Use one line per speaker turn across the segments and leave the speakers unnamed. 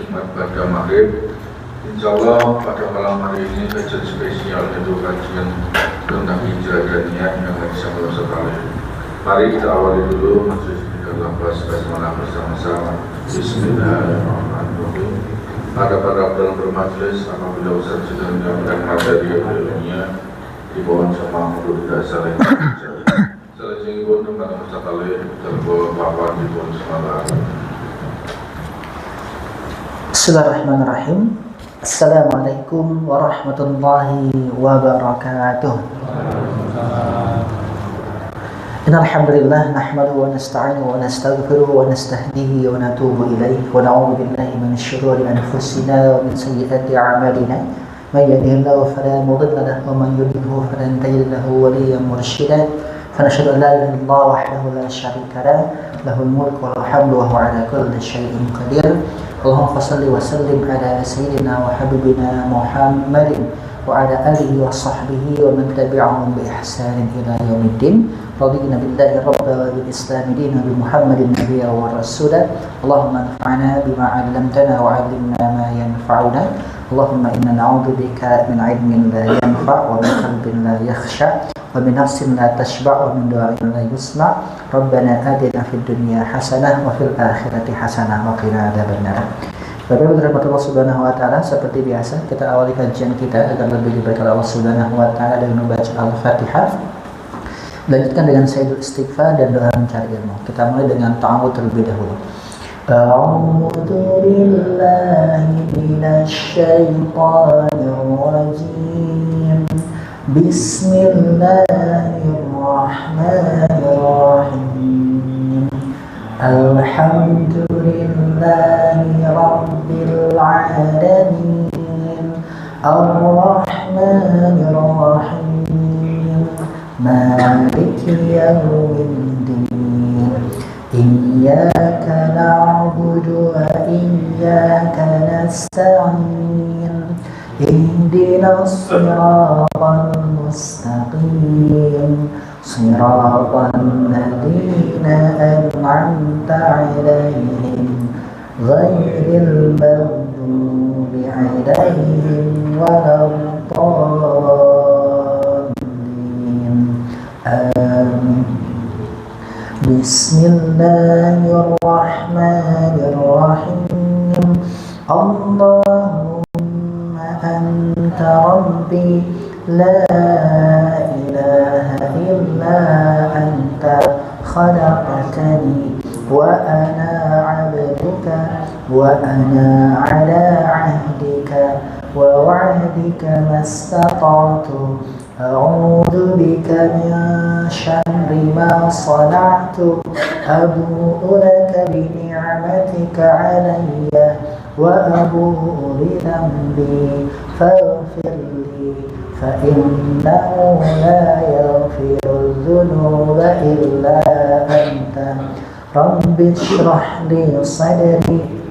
Jumat pada maghrib. Insya Allah pada malam hari ini kajian spesial yaitu kajian tentang hijrah dan niat yang bisa melesatkan. Mari kita awali dulu majelis kita bahas basmalah bersama-sama. Bismillahirrahmanirrahim. Ada para dalam bermajelis apabila Ustaz sudah menyampaikan materi ilmiah di bawah sama untuk tidak saling selesai pun teman Ustaz Ali terbawa papan di bawah semalam.
Bismillahirrahmanirrahim. Assalamualaikum warahmatullahi wabarakatuh. Innal hamdalillah nahmaduhu wa nasta'inuhu wa nastaghfiruhu wa nastahdihi wa natubu ilaihi wa na'udzu billahi min shururi anfusina wa min sayyiati a'malina. May yahdihillahu fala mudilla lahu wa man yudlilhu falan tajida lahu waliyyan mursyida. فنشهد أن لا إله إلا الله وحده لا شريك له له الملك وله الحمد وهو على كل شيء قدير اللهم صل وسلم على سيدنا وحبيبنا محمد وعلى آله وصحبه ومن تبعهم بإحسان إلى يوم الدين رضينا بالله ربا وبالإسلام دينا بمحمد نبيا ورسولا اللهم انفعنا بما علمتنا وعلمنا ما ينفعنا اللهم إنا نعوذ بك من علم لا ينفع ومن قلب لا يخشع ومن نفس لا تشبع ومن دعاء لا يسمع ربنا آتنا في الدنيا حسنة وفي الآخرة حسنة وقنا عذاب النار. Bapak-Ibu dirahmati Allah Subhanahu wa taala, seperti biasa kita awali kajian kita agar lebih diberkahi Allah Subhanahu wa taala dengan membaca Al-Fatihah. Lanjutkan dengan sayyidul istighfar dan doa mencari ilmu. Kita mulai dengan ta'awudz terlebih dahulu. A'udzu billahi minasy syaithanir rajim. Bismillahirrahmanirrahim. Alhamdulillahi rabbil alamin. Ar-Rahmanir-Rahim. Maliki yaumiddin. Iyyaka na'budu wa iyyaka nasta'in. Ihdinas siratal mustaqim siratal ladzina an'amta 'alaihim ghairil maghdubi 'alaihim waladdallin. Amin. Bismillahirrahmanirrahim. Anta Rabbi la ilaha illa anta khalaqtani wa ana 'abduka wa ana 'ala 'ahdika wa wa'dika mastata'tu a'udzu bika min syarri ma sana'tu abu'u laka bi ni'matika 'alayya wa abu'u bi dhanbi faghfir li fa innahu la yaghfiru dhunuba illa anta rabbi shrah li sadri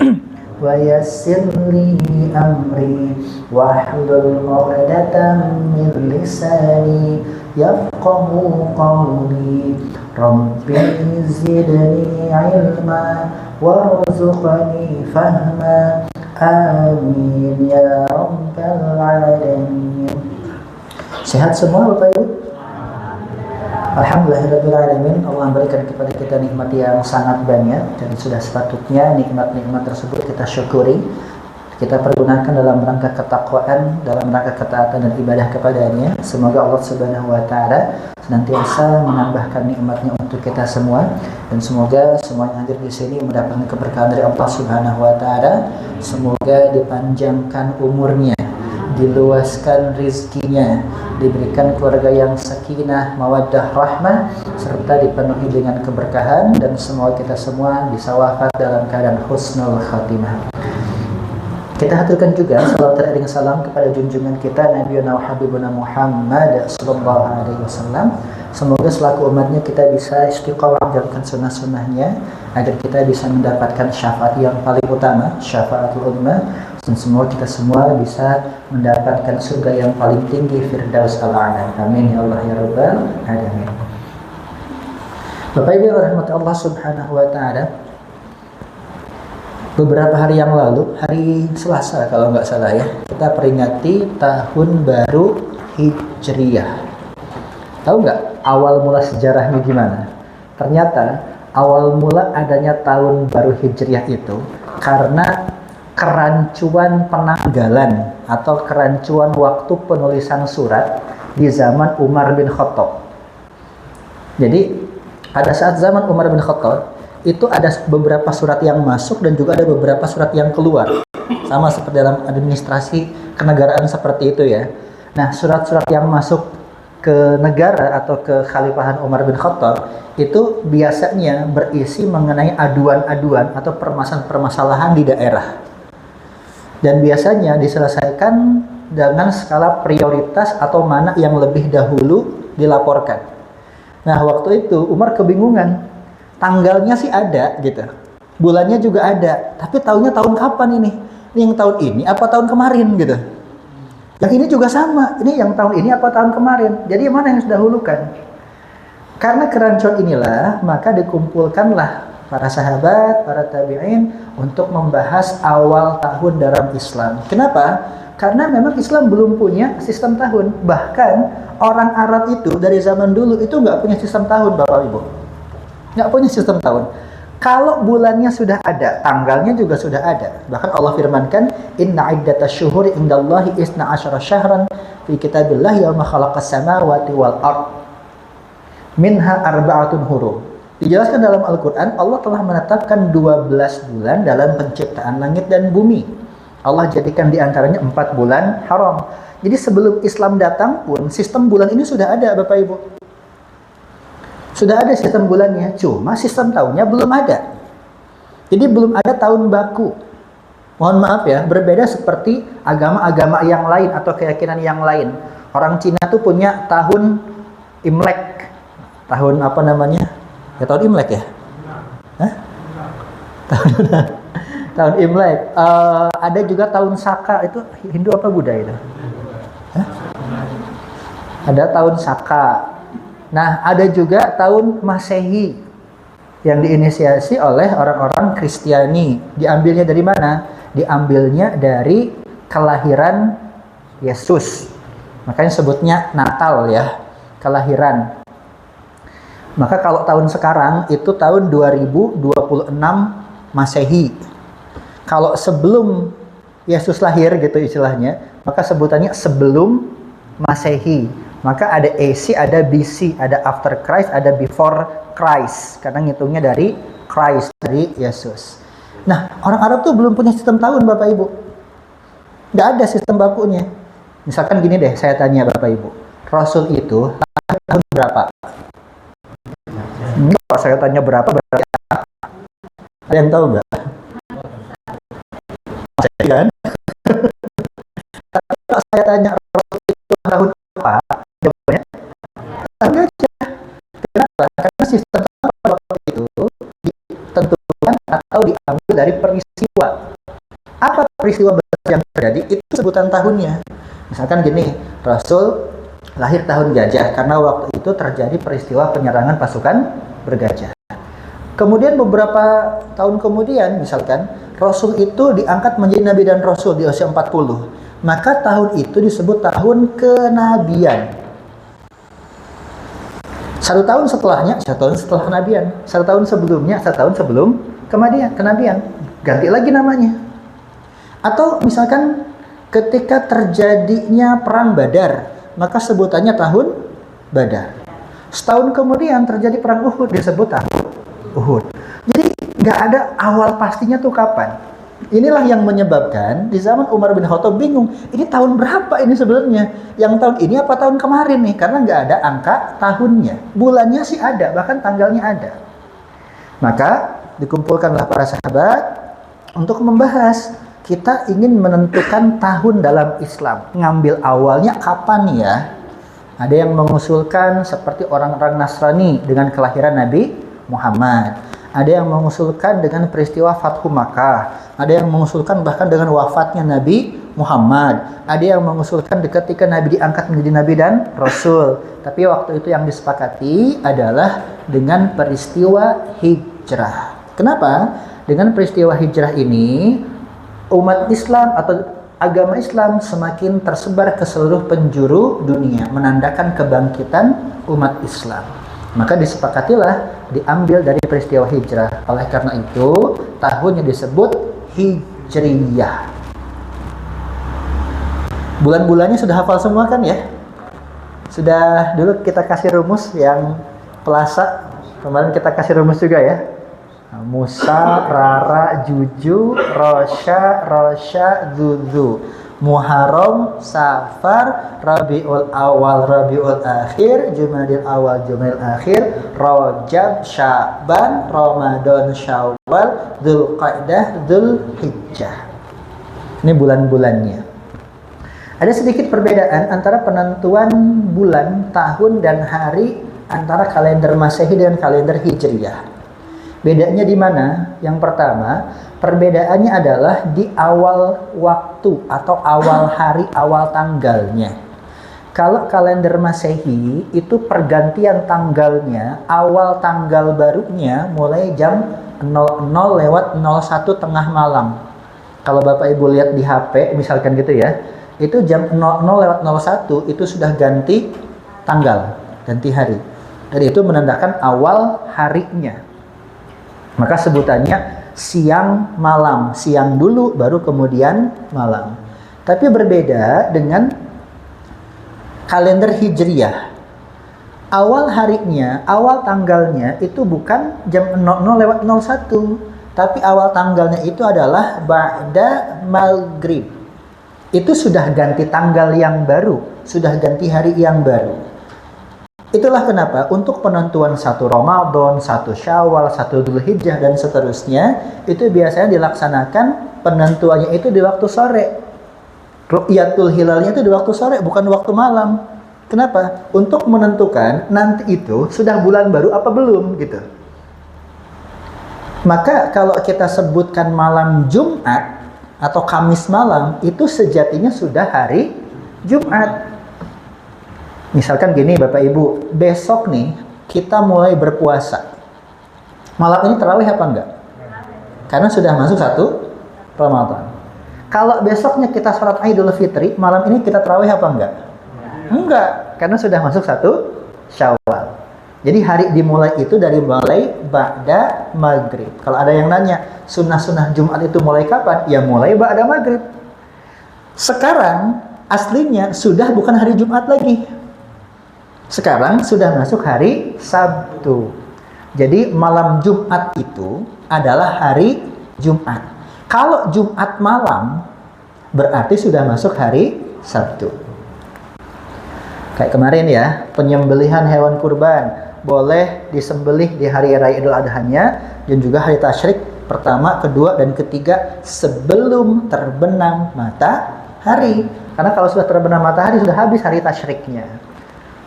wa yassir li amri wahlul 'uqdatam min lisani yafqahu qawli rabbi zidni 'ilma warzuqni fahma amin ya rabbal alamin. Sehat semua Bapak Ibu? Alhamdulillahirabbil alamin. Allah memberikan kepada kita nikmat yang sangat banyak dan sudah sepatutnya nikmat-nikmat tersebut kita syukuri. Kita pergunakan dalam rangka ketakwaan, dalam rangka ketaatan dan ibadah kepadanya. Semoga Allah Subhanahu wa taala senantiasa menambahkan nikmatnya untuk kita semua dan semoga semua yang hadir di sini mendapatkan keberkahan dari Allah Subhanahu wa taala. Semoga dipanjangkan umurnya, diluaskan rizkinya, diberikan keluarga yang sakinah, mawaddah, rahmah, serta dipenuhi dengan keberkahan dan semoga kita semua bisa wafat dalam keadaan husnul khatimah. Kita haturkan juga salawat dan salam kepada junjungan kita Nabi wa Habibuna Muhammad sallallahu alaihi wasallam. Semoga selaku umatnya kita bisa istiqomah menjalankan sunnah-sunnahnya agar kita bisa mendapatkan syafaat yang paling utama, syafaatul ummah, dan semoga kita semua bisa mendapatkan surga yang paling tinggi, Firdaus al-A'la. Amin ya Allah ya Rabbal alamin. Bapak Ibu rahmat Allah Subhanahu wa taala. beberapa hari yang lalu, hari Selasa kalau nggak salah ya, kita peringati tahun baru Hijriyah. Tahu nggak awal mula sejarahnya gimana? Ternyata awal mula adanya tahun baru Hijriyah itu karena kerancuan penanggalan atau kerancuan waktu penulisan surat di zaman Umar bin Khattab. Jadi pada saat zaman Umar bin Khattab itu ada beberapa surat yang masuk dan juga ada beberapa surat yang keluar. Sama seperti dalam administrasi kenegaraan seperti itu ya. Nah, surat-surat yang masuk ke negara atau ke Khalifahan Umar bin Khattab itu biasanya berisi mengenai aduan-aduan atau permasalahan-permasalahan di daerah. Dan biasanya diselesaikan dengan skala prioritas atau mana yang lebih dahulu dilaporkan. Nah, waktu itu Umar kebingungan. Tanggalnya sih ada gitu. Bulannya juga ada, tapi tahunnya tahun kapan ini? Ini yang tahun ini apa tahun kemarin gitu. Yang ini juga sama. Ini yang tahun ini apa tahun kemarin? Jadi mana yang sudah dahulukan? Karena kerancuan inilah, maka dikumpulkanlah para sahabat, para tabi'in untuk membahas awal tahun dalam Islam. Kenapa? Karena memang Islam belum punya sistem tahun. Bahkan orang Arab itu dari zaman dulu itu nggak punya sistem tahun, Bapak Ibu. Nggak punya sistem tahun. Kalau bulannya sudah ada, tanggalnya juga sudah ada. Bahkan Allah firmankan, Inna iddatash syuhuri indallahi isna asyara syahran fi kitabillah yawma khalaqas samawati wal ard minha arba'atun hurum. Dijelaskan dalam Al-Quran, Allah telah menetapkan 12 bulan dalam penciptaan langit dan bumi. Allah jadikan diantaranya 4 bulan haram. Jadi sebelum Islam datang pun, sistem bulan ini sudah ada, Bapak Ibu. Sudah ada sistem bulannya, cuma sistem tahunnya belum ada. Jadi belum ada tahun baku. Mohon maaf ya, berbeda seperti agama-agama yang lain atau keyakinan yang lain. Orang Cina tuh punya tahun Imlek. Tahun apa namanya? Ya tahun Imlek ya? Hah? Tahun Imlek. Ada juga tahun Saka, itu Hindu apa Buddha itu? Hah? Ada tahun Saka. Nah, ada juga tahun Masehi yang diinisiasi oleh orang-orang Kristiani. Diambilnya dari mana? Diambilnya dari kelahiran Yesus. Makanya sebutnya Natal ya, kelahiran. Maka kalau tahun sekarang itu tahun 2026 Masehi. Kalau sebelum Yesus lahir gitu istilahnya, maka sebutannya sebelum Masehi. Maka ada AC, ada BC, ada after Christ, ada before Christ. Karena ngitungnya dari Christ, dari Yesus. Nah, orang Arab tuh belum punya sistem tahun, Bapak Ibu. Nggak ada sistem bakunya. Misalkan gini deh, saya tanya Bapak Ibu. Rasul itu tahun berapa? Kalau saya tanya berapa, berarti apa? Ada yang tahu nggak? Saya kan? Tapi kalau saya tanya Rasul itu tahun apa? Jawabannya tahun gajah. Kenapa? Karena sistem tahun pada waktu itu ditentukan atau diambil dari peristiwa. Apa peristiwa besar yang terjadi? Itu sebutan tahunnya. Misalkan gini, Rasul lahir tahun gajah karena waktu itu terjadi peristiwa penyerangan pasukan bergajah. Kemudian beberapa tahun kemudian, misalkan Rasul itu diangkat menjadi nabi dan rasul di usia 40. Maka tahun itu disebut tahun kenabian. Satu tahun setelahnya, satu tahun setelah kenabian. Satu tahun sebelumnya, satu tahun sebelum kenabian. Ganti lagi namanya. Atau misalkan ketika terjadinya perang Badar, maka sebutannya tahun Badar. Setahun kemudian terjadi perang Uhud, disebut tahun Uhud. Jadi nggak ada awal pastinya tuh kapan. Inilah yang menyebabkan di zaman Umar bin Khattab bingung, ini tahun berapa ini sebenarnya? Yang tahun ini apa tahun kemarin nih? Karena nggak ada angka tahunnya. Bulannya sih ada, bahkan tanggalnya ada. Maka dikumpulkanlah para sahabat untuk membahas, kita ingin menentukan tahun dalam Islam. Ngambil awalnya kapan ya? Ada yang mengusulkan seperti orang-orang Nasrani dengan kelahiran Nabi Muhammad. Ada yang mengusulkan dengan peristiwa Fathu Makkah. Ada yang mengusulkan bahkan dengan wafatnya Nabi Muhammad. Ada yang mengusulkan ketika Nabi diangkat menjadi Nabi dan Rasul. Tapi waktu itu yang disepakati adalah dengan peristiwa hijrah. Kenapa? Dengan peristiwa hijrah ini, umat Islam atau agama Islam semakin tersebar ke seluruh penjuru dunia, menandakan kebangkitan umat Islam. Maka disepakatilah diambil dari peristiwa hijrah. Oleh karena itu, tahunnya disebut Hijriyah. Bulan-bulannya sudah hafal semua kan ya? Sudah dulu kita kasih rumus yang Pelasa. Kemarin kita kasih rumus juga ya. Musa, Rara, Juju, Rosya, Zuzu. Muharram, Safar, Rabiul Awal, Rabiul Akhir, Jumadil Awal, Jumadil Akhir, Rajab, Sya'ban, Ramadan, Syawal, Dzulqa'dah, Dzulhijjah. Ini bulan-bulannya. Ada sedikit perbedaan antara penentuan bulan, tahun, dan hari antara kalender Masehi dan kalender Hijriyah. Bedanya di mana? Yang pertama, perbedaannya adalah di awal waktu atau awal hari, awal tanggalnya. Kalau kalender Masehi itu pergantian tanggalnya, awal tanggal barunya mulai jam 00:01 tengah malam. Kalau Bapak Ibu lihat di HP misalkan gitu ya, itu jam 00:01 itu sudah ganti tanggal, ganti hari. Dan itu menandakan awal harinya. Maka sebutannya siang malam, siang dulu baru kemudian malam. Tapi berbeda dengan kalender Hijriyah. Awal harinya, awal tanggalnya itu bukan jam 00:01, tapi awal tanggalnya itu adalah ba'da maghrib. Itu sudah ganti tanggal yang baru, sudah ganti hari yang baru. Itulah kenapa untuk penentuan 1 Ramadan, 1 Syawal, 1 Dzulhijjah dan seterusnya itu biasanya dilaksanakan penentuannya itu di waktu sore. Ru'yatul hilalnya itu di waktu sore, bukan waktu malam. Kenapa? Untuk menentukan nanti itu sudah bulan baru apa belum gitu. Maka kalau kita sebutkan malam Jumat atau Kamis malam itu sejatinya sudah hari Jumat. Misalkan gini Bapak Ibu, besok nih kita mulai berpuasa. Malam ini tarawih apa enggak? Karena sudah masuk 1 Ramadan. Kalau besoknya kita sholat Idul Fitri, malam ini kita tarawih apa enggak? Enggak, karena sudah masuk 1 Syawal. Jadi hari dimulai itu dari mulai ba'da maghrib. Kalau ada yang nanya, sunnah-sunnah Jumat itu mulai kapan? Ya mulai ba'da maghrib. Sekarang aslinya sudah bukan hari Jumat lagi. Sekarang sudah masuk hari Sabtu. Jadi malam Jumat itu adalah hari Jumat. Kalau Jumat malam berarti sudah masuk hari Sabtu. Kayak kemarin ya, penyembelihan hewan kurban boleh disembelih di hari Raya Idul Adha-nya dan juga hari tasyrik pertama, kedua, dan ketiga sebelum terbenam matahari. Karena kalau sudah terbenam matahari sudah habis hari tasyriknya.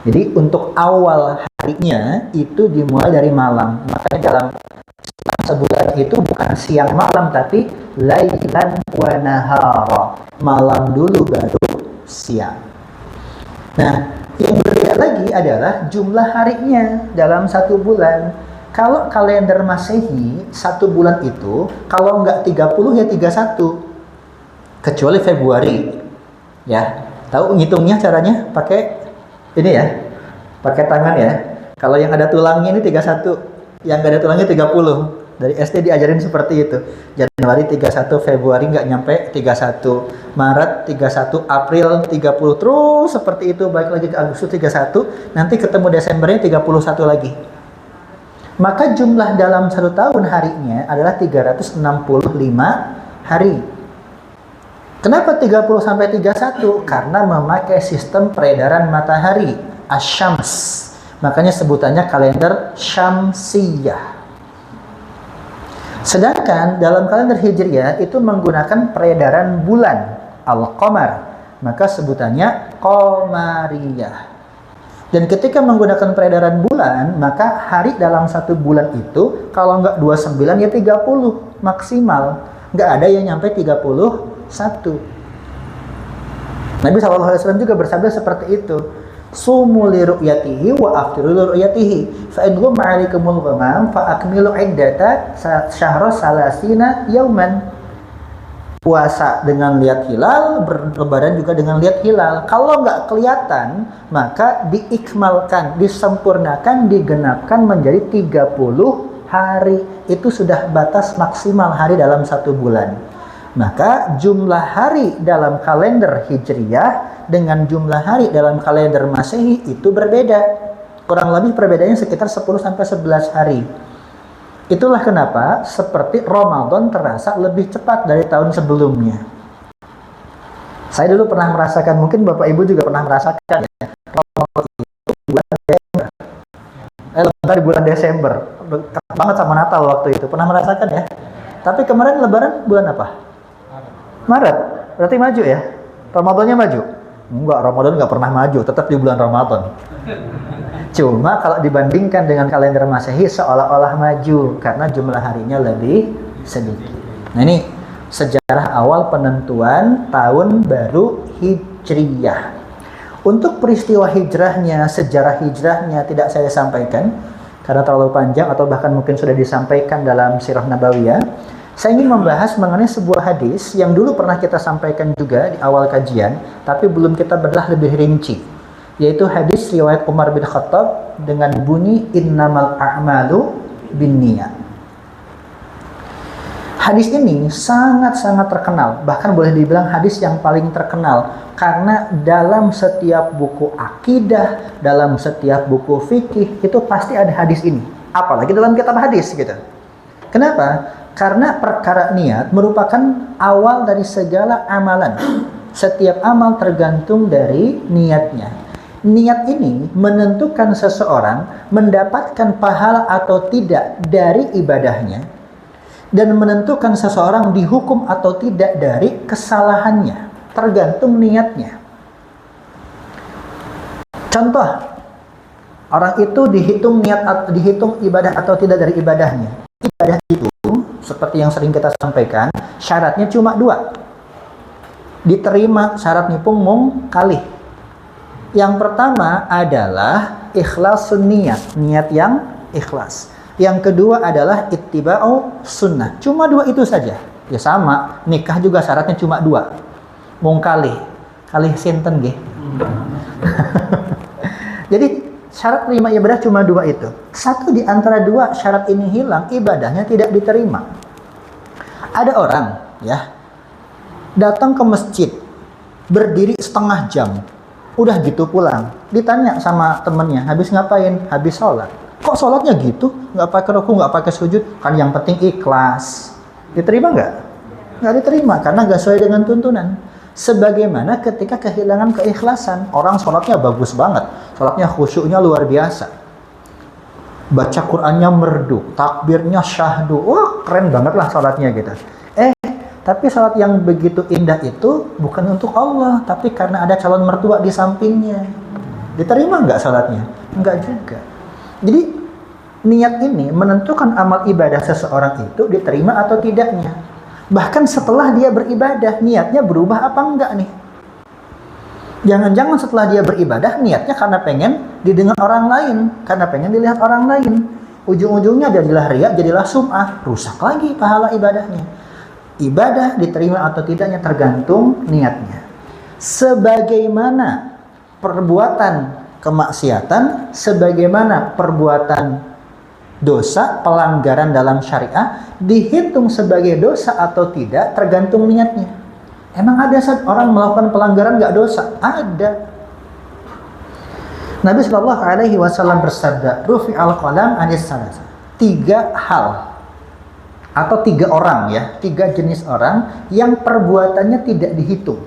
Jadi untuk awal harinya itu dimulai dari malam. Makanya dalam sebulan itu bukan siang malam tapi lailan wa nahara. Malam dulu baru siang. Nah, yang berbeda lagi adalah jumlah harinya dalam 1 bulan. Kalau kalender Masehi 1 bulan itu kalau nggak 30 ya 31. Kecuali Februari. Ya, tahu ngitungnya caranya pakai ini ya, pakai tangan ya. Kalau yang ada tulangnya ini 31, yang nggak ada tulangnya 30. Dari SD diajarin seperti itu. Januari 31, Februari nggak nyampe 31, Maret 31, April 30, terus seperti itu, balik lagi ke Agustus 31, nanti ketemu Desembernya 31 lagi. Maka jumlah dalam 1 tahun harinya adalah 365 hari. Kenapa 30 sampai 31? Karena memakai sistem peredaran matahari, asyams. Makanya sebutannya kalender syamsiyah. Sedangkan dalam kalender Hijriyah itu menggunakan peredaran bulan, al-qamar. Maka sebutannya qamariyah. Dan ketika menggunakan peredaran bulan, maka hari dalam 1 bulan itu kalau nggak 29 ya 30 maksimal. Nggak ada yang nyampe 31. Nabi SAW juga bersabda seperti itu. Sumu li ru'yatihi wa aftiru li ru'yatihi. Fa in ghumma 'alaikumul ghamam fa akmilu iddata syahra salasina yauman. Puasa dengan lihat hilal, berlebaran juga dengan lihat hilal. Kalau nggak kelihatan, maka diikmalkan, disempurnakan, digenapkan menjadi 30 hari. Itu sudah batas maksimal hari dalam 1 bulan. Maka jumlah hari dalam kalender Hijriyah dengan jumlah hari dalam kalender Masehi itu berbeda. Kurang lebih perbedaannya sekitar 10-11 hari. Itulah kenapa seperti Ramadan terasa lebih cepat dari tahun sebelumnya. Saya dulu pernah merasakan, mungkin Bapak Ibu juga pernah merasakan ya, Ramadan itu bulan Desember. Lebaran di bulan Desember. Dekat banget sama Natal waktu itu. Pernah merasakan ya? Tapi kemarin Lebaran bulan apa? Maret. Berarti maju ya? Ramadannya maju? Enggak, Ramadan nggak pernah maju. Tetap di bulan Ramadan. Cuma kalau dibandingkan dengan kalender Masehi seolah-olah maju karena jumlah harinya lebih sedikit. Nah ini sejarah awal penentuan tahun baru Hijriyah. Untuk peristiwa hijrahnya, sejarah hijrahnya tidak saya sampaikan karena terlalu panjang atau bahkan mungkin sudah disampaikan dalam Sirah Nabawiyah. Saya ingin membahas mengenai sebuah hadis yang dulu pernah kita sampaikan juga di awal kajian, tapi belum kita bedah lebih rinci, yaitu hadis riwayat Umar bin Khattab dengan bunyi innamal a'malu binniyat. Hadis ini sangat-sangat terkenal, bahkan boleh dibilang hadis yang paling terkenal karena dalam setiap buku akidah, dalam setiap buku fikih itu pasti ada hadis ini, apalagi dalam kitab hadis gitu. Kenapa? Karena perkara niat merupakan awal dari segala amalan. Setiap amal tergantung dari niatnya. Niat ini menentukan seseorang mendapatkan pahala atau tidak dari ibadahnya, dan menentukan seseorang dihukum atau tidak dari kesalahannya, tergantung niatnya. Contoh, orang itu dihitung ibadah atau tidak dari ibadahnya. Ibadah itu seperti yang sering kita sampaikan, syaratnya cuma 2. Diterima syarat nipung mung kali. Yang pertama adalah ikhlasun niat, niat yang ikhlas. Yang kedua adalah ittiba'u sunnah. Cuma 2 itu saja. Ya sama, nikah juga syaratnya cuma 2. Mung kali sinten nggih. Jadi syarat terima ibadah cuma 2 itu. Satu di antara 2 syarat ini hilang, ibadahnya tidak diterima. Ada orang ya datang ke masjid, berdiri setengah jam, udah gitu pulang. Ditanya sama temennya, habis ngapain? Habis sholat. Kok sholatnya gitu? Nggak pakai ruku, nggak pakai sujud? Kan yang penting ikhlas. Diterima nggak? Nggak diterima karena nggak sesuai dengan tuntunan. Sebagaimana ketika kehilangan keikhlasan, orang sholatnya bagus banget, sholatnya khusyuknya luar biasa, baca Qur'annya merdu, takbirnya syahdu, wah keren banget lah sholatnya gitu. Tapi sholat yang begitu indah itu bukan untuk Allah, tapi karena ada calon mertua di sampingnya. Diterima nggak sholatnya? Nggak juga. Jadi niat ini menentukan amal ibadah seseorang itu diterima atau tidaknya. Bahkan setelah dia beribadah, niatnya berubah apa enggak nih? Jangan-jangan setelah dia beribadah, niatnya karena pengen didengar orang lain, karena pengen dilihat orang lain. Ujung-ujungnya jadilah riya, jadilah sum'ah, rusak lagi pahala ibadahnya. Ibadah diterima atau tidaknya tergantung niatnya. Sebagaimana perbuatan kemaksiatan, sebagaimana perbuatan dosa, pelanggaran dalam syariah dihitung sebagai dosa atau tidak tergantung niatnya. Emang ada orang melakukan pelanggaran nggak dosa? Ada. Nabi Shallallahu Alaihi Wasallam bersabda, "Rufi al-qalam anis salasa." 3 hal atau 3 orang ya, 3 jenis orang yang perbuatannya tidak dihitung.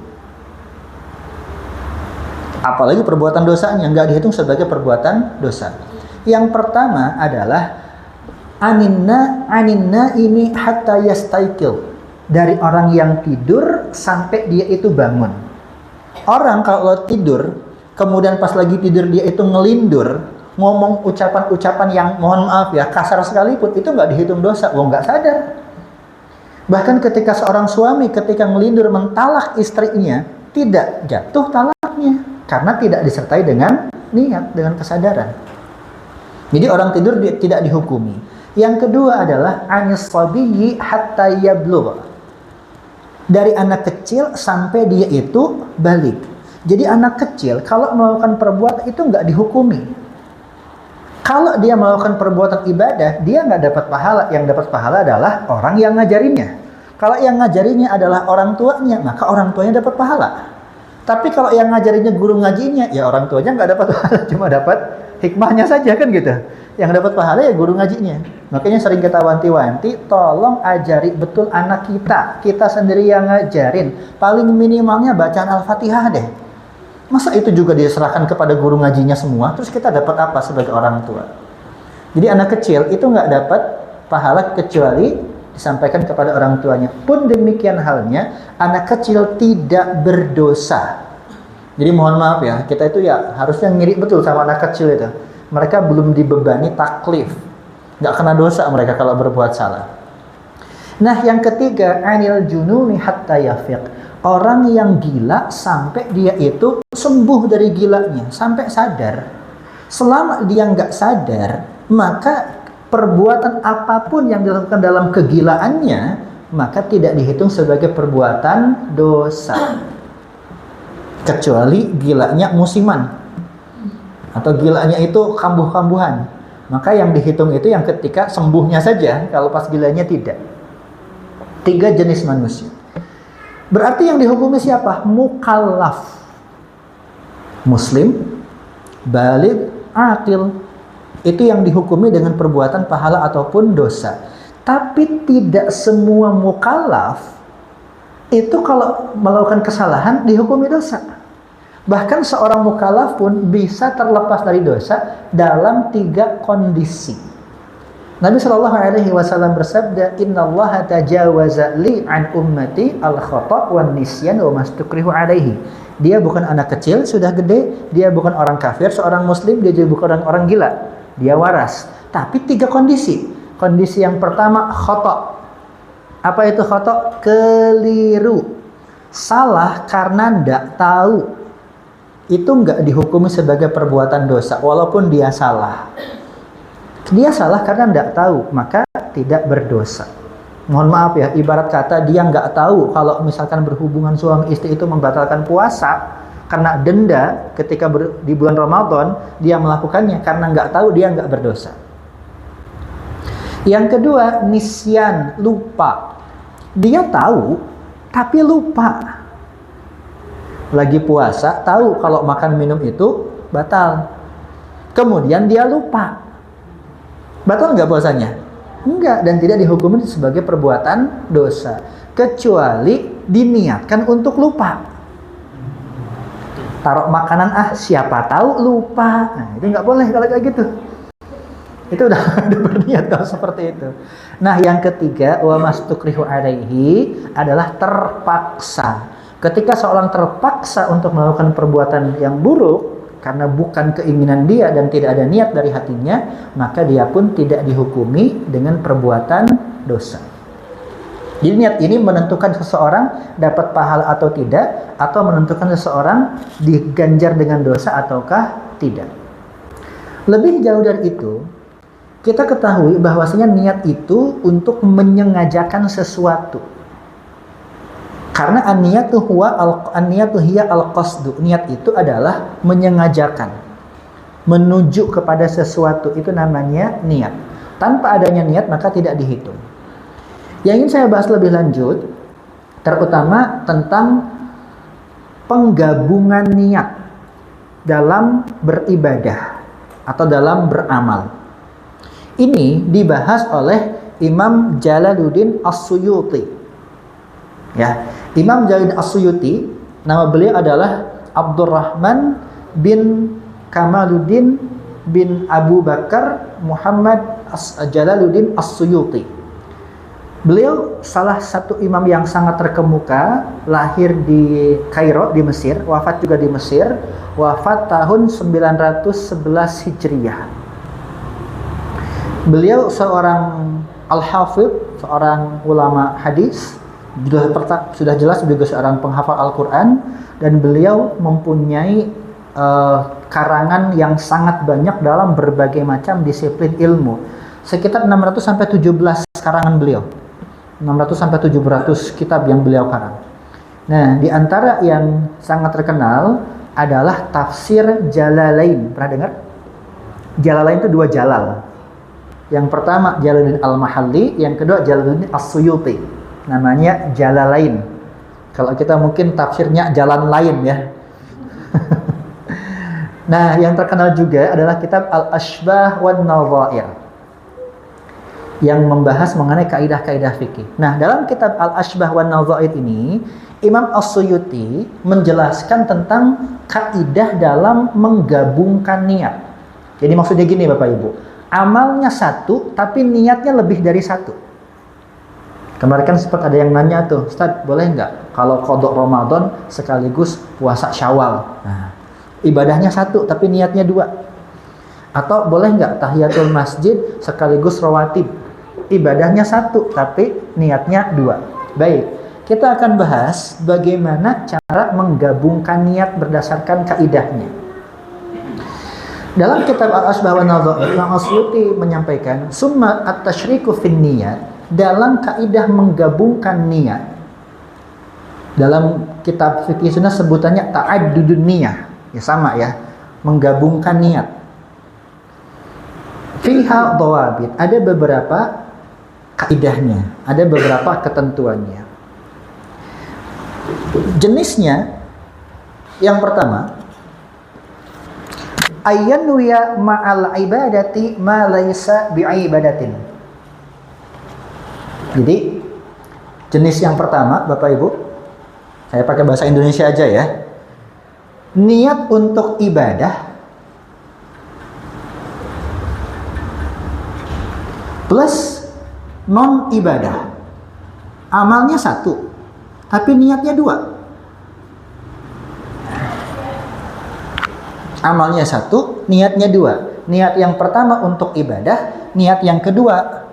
Apalagi perbuatan dosanya nggak dihitung sebagai perbuatan dosa. Yang pertama adalah aninna ini hatta yastaikil, dari orang yang tidur sampai dia itu bangun. Orang kalau tidur kemudian pas lagi tidur dia itu ngelindur, ngomong ucapan-ucapan yang mohon maaf ya kasar sekalipun, itu nggak dihitung dosa, nggak sadar. Bahkan ketika seorang suami ketika ngelindur mentalak istrinya, tidak jatuh talaknya karena tidak disertai dengan niat, dengan kesadaran. Jadi orang tidur tidak dihukumi. Yang kedua adalah anis sabiyyi hatta yablugh. Dari anak kecil sampai dia itu balik. Jadi anak kecil kalau melakukan perbuatan itu nggak dihukumi. Kalau dia melakukan perbuatan ibadah, dia nggak dapat pahala. Yang dapat pahala adalah orang yang ngajarinnya. Kalau yang ngajarinnya adalah orang tuanya, maka orang tuanya dapat pahala. Tapi kalau yang ngajarinnya guru ngajinya, ya orang tuanya nggak dapat pahala, cuma dapat hikmahnya saja kan gitu. Yang dapat pahala ya guru ngajinya. Makanya sering kita wanti-wanti, tolong ajari betul anak kita. Kita sendiri yang ngajarin. Paling minimalnya bacaan Al-Fatihah deh. Masa itu juga diserahkan kepada guru ngajinya semua, terus kita dapat apa sebagai orang tua? Jadi anak kecil itu nggak dapat pahala kecuali disampaikan kepada orang tuanya. Pun demikian halnya, anak kecil tidak berdosa. Jadi mohon maaf ya, kita itu ya harusnya ngiri betul sama anak kecil itu. Mereka belum dibebani taklif, nggak kena dosa mereka kalau berbuat salah. Nah yang ketiga, anil jununi hatta yafiq. Orang yang gila sampai dia itu sembuh dari gilanya, sampai sadar. Selama dia nggak sadar, maka perbuatan apapun yang dilakukan dalam kegilaannya, maka tidak dihitung sebagai perbuatan dosa. Kecuali gilanya musiman, atau gilanya itu kambuh-kambuhan. Maka yang dihitung itu yang ketika sembuhnya saja, kalau pas gilanya tidak. 3 jenis manusia. Berarti yang dihukumi siapa? Mukallaf. Muslim, baligh, aqil. Itu yang dihukumi dengan perbuatan pahala ataupun dosa. Tapi tidak semua mukallaf itu kalau melakukan kesalahan dihukumi dosa. Bahkan seorang mukallaf pun bisa terlepas dari dosa dalam 3 kondisi. Nabi SAW bersabda, Innallaha tajawaza li an ummati al-khata' wan nisyan wa mastukrihu alaihi. Dia bukan anak kecil, sudah gede. Dia bukan orang kafir, seorang muslim. Dia juga bukan orang gila. Dia waras. Tapi 3 kondisi. Kondisi yang pertama, khata'. Apa itu khata'? Keliru. Salah karena tidak tahu. Itu enggak dihukumi sebagai perbuatan dosa, walaupun dia salah. Dia salah karena tidak tahu, maka tidak berdosa. Mohon maaf ya, ibarat kata dia nggak tahu kalau misalkan berhubungan suami istri itu membatalkan puasa karena denda ketika di bulan Ramadan, dia melakukannya karena nggak tahu, dia nggak berdosa. Yang kedua, nisyan, lupa. Dia tahu tapi lupa. Lagi puasa, tahu kalau makan minum itu batal. Kemudian dia lupa. Batal nggak puasanya? Enggak, dan tidak dihukumi sebagai perbuatan dosa. Kecuali diniatkan untuk lupa. Taruh makanan, siapa tahu lupa. Nah, itu nggak boleh kalau kayak gitu. Itu udah berniat kalau seperti itu. Nah, yang ketiga, wa mastukrihu alaihi adalah terpaksa. Ketika seorang terpaksa untuk melakukan perbuatan yang buruk karena bukan keinginan dia dan tidak ada niat dari hatinya, maka dia pun tidak dihukumi dengan perbuatan dosa. Jadi niat ini menentukan seseorang dapat pahala atau tidak, atau menentukan seseorang diganjar dengan dosa ataukah tidak. Lebih jauh dari itu, kita ketahui bahwasanya niat itu untuk menyengajakan sesuatu. Karena an-niyatu hiya al-qasdu. Niat itu adalah menyengajakan, menuju kepada sesuatu, itu namanya niat. Tanpa adanya niat maka tidak dihitung. Yang ingin saya bahas lebih lanjut, terutama tentang penggabungan niat dalam beribadah atau dalam beramal. Ini dibahas oleh Imam Jalaluddin As-Suyuti. Ya, Imam Jalaluddin As-Suyuti, nama beliau adalah Abdurrahman bin Kamaluddin bin Abu Bakar Muhammad Jalaluddin As-Suyuti. Beliau salah satu imam yang sangat terkemuka, lahir di Kairo di Mesir, wafat juga di Mesir, wafat tahun 911 Hijriah. Beliau seorang al-hafidh, seorang ulama hadis, sudah jelas juga seorang penghafal Al-Quran, dan beliau mempunyai karangan yang sangat banyak dalam berbagai macam disiplin ilmu. Sekitar 600 sampai 17 karangan beliau. 600 sampai 700 kitab yang beliau karang. Nah, di antara yang sangat terkenal adalah tafsir Jalalain. Pernah dengar? Jalalain itu dua jalal. Yang pertama Jalaluddin Al-Mahalli, yang kedua Jalaluddin As-Suyuti. Namanya Jalalain. Kalau kita mungkin tafsirnya jalan lain ya. Nah, yang terkenal juga adalah kitab Al-Ashbah wan Nadhair yang membahas mengenai kaidah-kaidah fikih. Nah, dalam kitab Al-Ashbah wan Nadhair ini, Imam As-Suyuti menjelaskan tentang kaidah dalam menggabungkan niat. Jadi maksudnya gini Bapak Ibu, amalnya satu tapi niatnya lebih dari satu. Kemarin kan sempat ada yang nanya tuh, Ustaz boleh nggak kalau qadha Ramadan sekaligus puasa Syawal? Nah, ibadahnya satu tapi niatnya dua. Atau boleh nggak tahiyatul masjid sekaligus rawatib? Ibadahnya satu tapi niatnya dua. Baik, kita akan bahas bagaimana cara menggabungkan niat berdasarkan kaidahnya. Dalam kitab Al-Ashbah wan Nadhair, Imam As-Suyuti menyampaikan summa at-tasyriku fin niyat, dalam kaidah menggabungkan niat. Dalam kitab fikih sunnah sebutannya ta'addudun niyah. Ya sama ya, menggabungkan niat. Fiha dhawabit, ada beberapa kaidahnya, ada beberapa ketentuannya. Jenisnya yang pertama, ayyanwiya ma'al ibadati ma laysa bi'ibadatin. Jadi jenis yang pertama Bapak Ibu, saya pakai bahasa Indonesia aja ya. Niat untuk ibadah plus non ibadah. Amalnya satu tapi niatnya dua. Amalnya satu, niatnya dua. Niat yang pertama untuk ibadah, niat yang kedua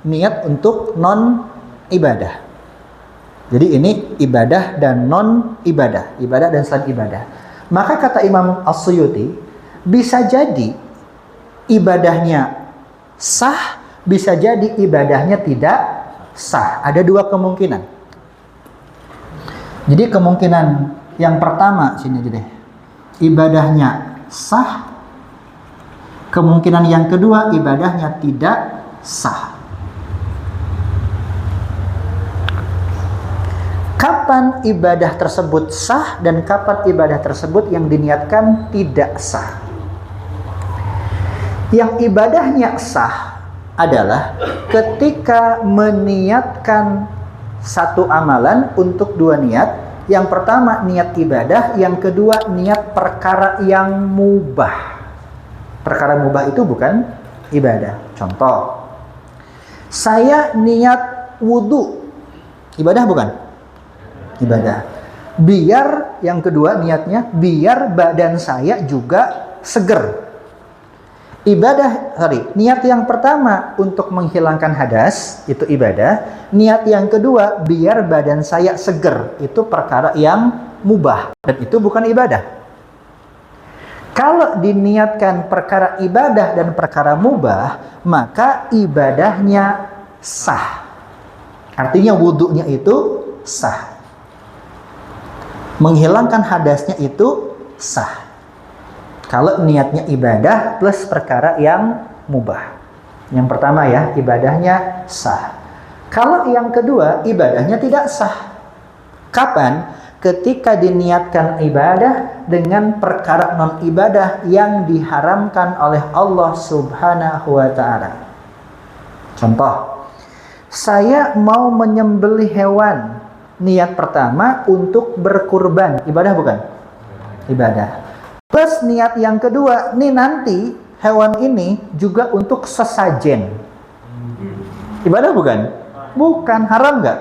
niat untuk non ibadah. Jadi ini ibadah dan non ibadah, ibadah dan selain ibadah. Maka kata Imam As-Suyuti, bisa jadi ibadahnya sah, bisa jadi ibadahnya tidak sah. Ada dua kemungkinan. Jadi kemungkinan yang pertama sini aja deh, ibadahnya sah. Kemungkinan yang kedua, ibadahnya tidak sah. Kapan ibadah tersebut sah dan kapan ibadah tersebut yang diniatkan tidak sah? Yang ibadahnya sah adalah ketika meniatkan satu amalan untuk dua niat. Yang pertama niat ibadah, yang kedua niat perkara yang mubah. Perkara mubah itu bukan ibadah. Contoh, saya niat wudu, ibadah bukan? Ibadah. Biar yang kedua niatnya biar badan saya juga seger. Niat yang pertama untuk menghilangkan hadas itu ibadah. Niat yang kedua biar badan saya seger itu perkara yang mubah dan itu bukan ibadah. Kalau diniatkan perkara ibadah dan perkara mubah, maka ibadahnya sah. Artinya wudunya itu sah. Menghilangkan hadasnya itu sah. Kalau niatnya ibadah plus perkara yang mubah. Yang pertama ya, ibadahnya sah. Kalau yang kedua, ibadahnya tidak sah. Kapan? Ketika diniatkan ibadah dengan perkara non-ibadah yang diharamkan oleh Allah Subhanahu wa ta'ala. Contoh, saya mau menyembelih hewan. Niat pertama untuk berkurban, ibadah bukan? Ibadah. Plus niat yang kedua, nih nanti hewan ini juga untuk sesajen. Ibadah bukan? Bukan. Haram nggak?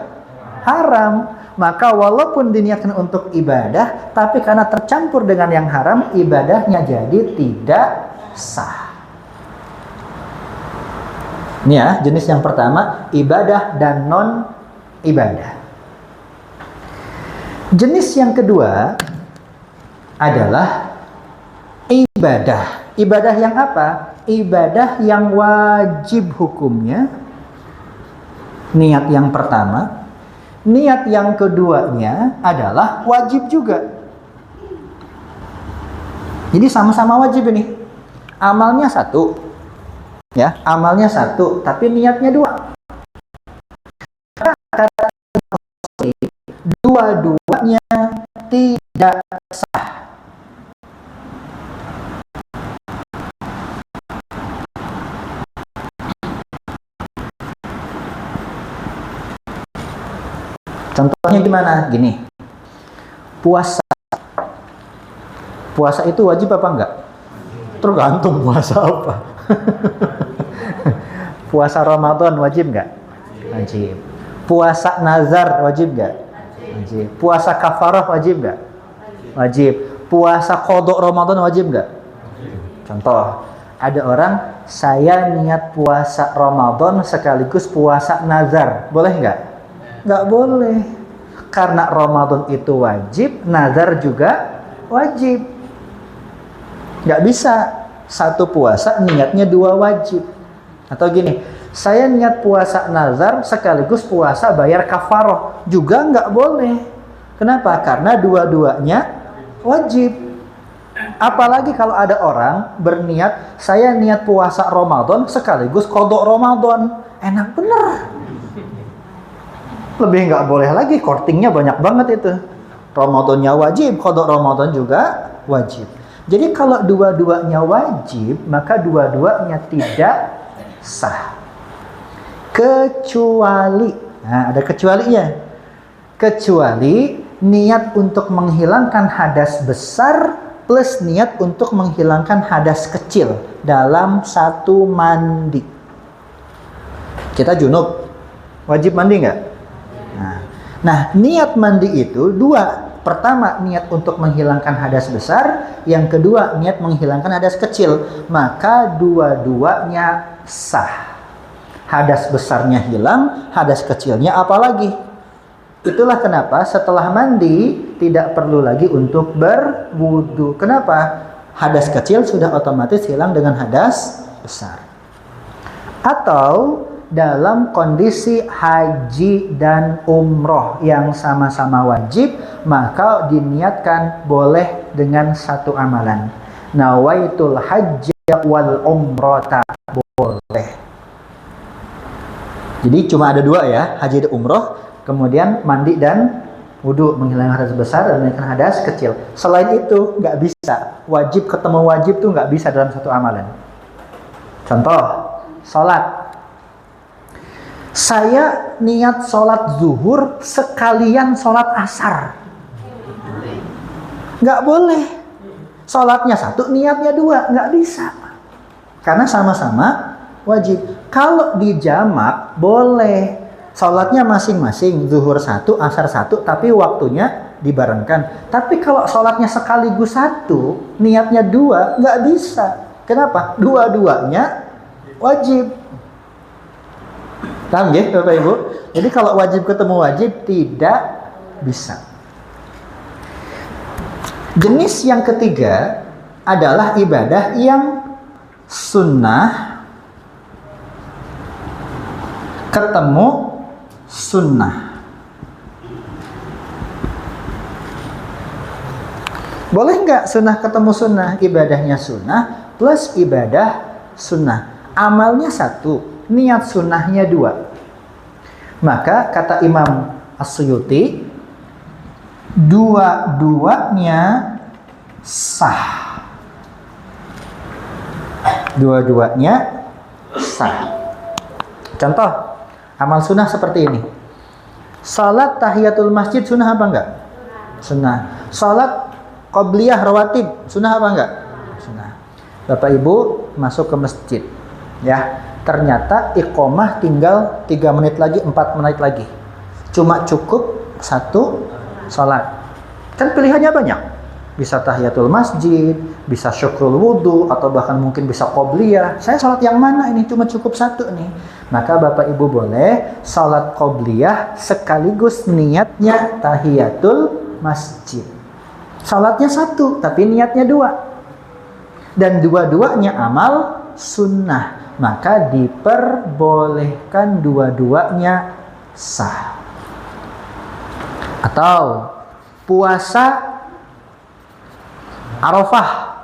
Haram. Maka walaupun diniatkan untuk ibadah, tapi karena tercampur dengan yang haram, ibadahnya jadi tidak sah. Ini ya, jenis yang pertama, ibadah dan non-ibadah. Jenis yang kedua adalah ibadah. Ibadah yang apa? Ibadah yang wajib hukumnya. Niat yang pertama. Niat yang keduanya adalah wajib juga. Jadi sama-sama wajib ini. Amalnya satu. Ya, amalnya satu, tapi niatnya dua. Dua-duanya tidak sah. Contohnya gimana? Gini. Puasa. Puasa itu wajib apa enggak? Tergantung puasa apa. Puasa Ramadan wajib enggak? Wajib. Puasa nazar wajib enggak? Wajib. Puasa kafarah wajib enggak? Wajib. Puasa qadha Ramadan wajib enggak? Contoh, ada orang, saya niat puasa Ramadan sekaligus puasa nazar. Boleh enggak? Nggak boleh. Karena Ramadan itu wajib, nazar juga wajib. Nggak bisa satu puasa niatnya dua wajib. Atau gini, saya niat puasa nazar sekaligus puasa bayar kafaroh. Juga nggak boleh. Kenapa? Karena dua-duanya wajib. Apalagi kalau ada orang berniat, saya niat puasa Ramadan sekaligus qadha Ramadan. Enak bener. Lebih nggak boleh lagi, kortingnya banyak banget itu. Ramadannya wajib, qadha Ramadan juga wajib. Jadi kalau dua-duanya wajib, maka dua-duanya tidak sah. Kecuali, nah ada kecualinya. Kecuali niat untuk menghilangkan hadas besar plus niat untuk menghilangkan hadas kecil dalam satu mandi. Kita junub, wajib mandi nggak? Nah, niat mandi itu dua. Pertama, niat untuk menghilangkan hadas besar. Yang kedua, niat menghilangkan hadas kecil. Maka dua-duanya sah. Hadas besarnya hilang, hadas kecilnya apalagi. Itulah kenapa setelah mandi tidak perlu lagi untuk berwudu. Kenapa? Hadas kecil sudah otomatis hilang dengan hadas besar. Atau dalam kondisi haji dan umroh yang sama-sama wajib, maka diniatkan boleh dengan satu amalan. Nawaitul hajja wal umrata, boleh. Jadi cuma ada dua ya, haji dan umroh, kemudian mandi dan wudu, menghilangkan hadas besar dan menghilangkan hadas kecil. Selain itu nggak bisa, wajib ketemu wajib tuh nggak bisa dalam satu amalan. Contoh, sholat. Saya niat sholat zuhur sekalian sholat asar. Nggak boleh. Sholatnya satu, niatnya dua. Nggak bisa. Karena sama-sama wajib. Kalau dijamak, boleh. Sholatnya masing-masing. Zuhur satu, asar satu. Tapi waktunya dibarengkan. Tapi kalau sholatnya sekaligus satu, niatnya dua, nggak bisa. Kenapa? Dua-duanya wajib. Paham ya Bapak Ibu? Jadi kalau wajib ketemu wajib tidak bisa. Jenis yang ketiga adalah ibadah yang sunnah ketemu sunnah. Boleh nggak sunnah ketemu sunnah? Ibadahnya sunnah plus ibadah sunnah. Amalnya satu. Niat sunnahnya dua. Maka kata Imam As-Suyuti, dua-duanya sah. Dua-duanya sah. Contoh, amal sunnah seperti ini. Salat tahiyatul masjid sunnah apa enggak? Sunnah. Salat qabliyah rawatib sunnah apa enggak? Sunnah. Bapak Ibu masuk ke masjid, ya. Ternyata iqomah tinggal 3 menit lagi, 4 menit lagi. Cuma cukup satu sholat. Kan pilihannya banyak. Bisa tahiyatul masjid, bisa syukrul wudu, atau bahkan mungkin bisa qobliyah. Saya sholat yang mana ini? Cuma cukup satu nih. Maka Bapak Ibu boleh sholat qobliyah sekaligus niatnya tahiyatul masjid. Sholatnya satu, tapi niatnya dua. dan dua-duanya amal sunnah, maka diperbolehkan dua-duanya sah. Atau puasa Arafah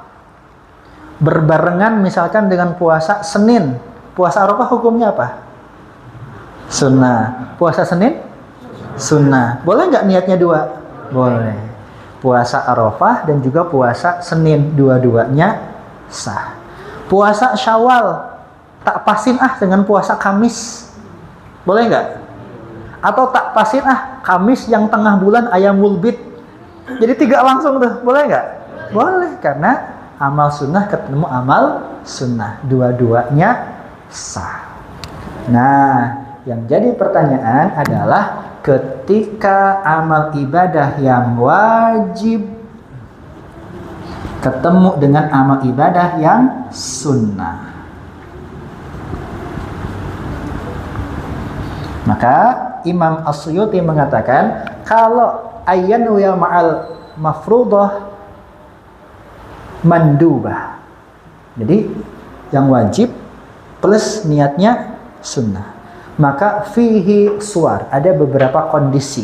berbarengan misalkan dengan puasa Senin. Puasa Arafah hukumnya apa? Sunnah. Puasa Senin? Sunnah. Boleh nggak niatnya dua? Boleh. Puasa Arafah dan juga puasa Senin, dua-duanya sah. Puasa Syawal tak pasin dengan puasa Kamis. Boleh nggak? Atau tak pasin Kamis yang tengah bulan Ayamul Bid. Jadi 3 langsung tuh. Boleh nggak? Boleh, karena amal sunnah ketemu amal sunnah, dua-duanya sah. Nah, yang jadi pertanyaan adalah ketika amal ibadah yang wajib ketemu dengan amal ibadah yang sunnah, maka Imam As-Suyuti mengatakan kalau ayyan wa ma'al mafruḍah mandubah, jadi yang wajib plus niatnya sunnah, maka fihi suwar, ada beberapa kondisi.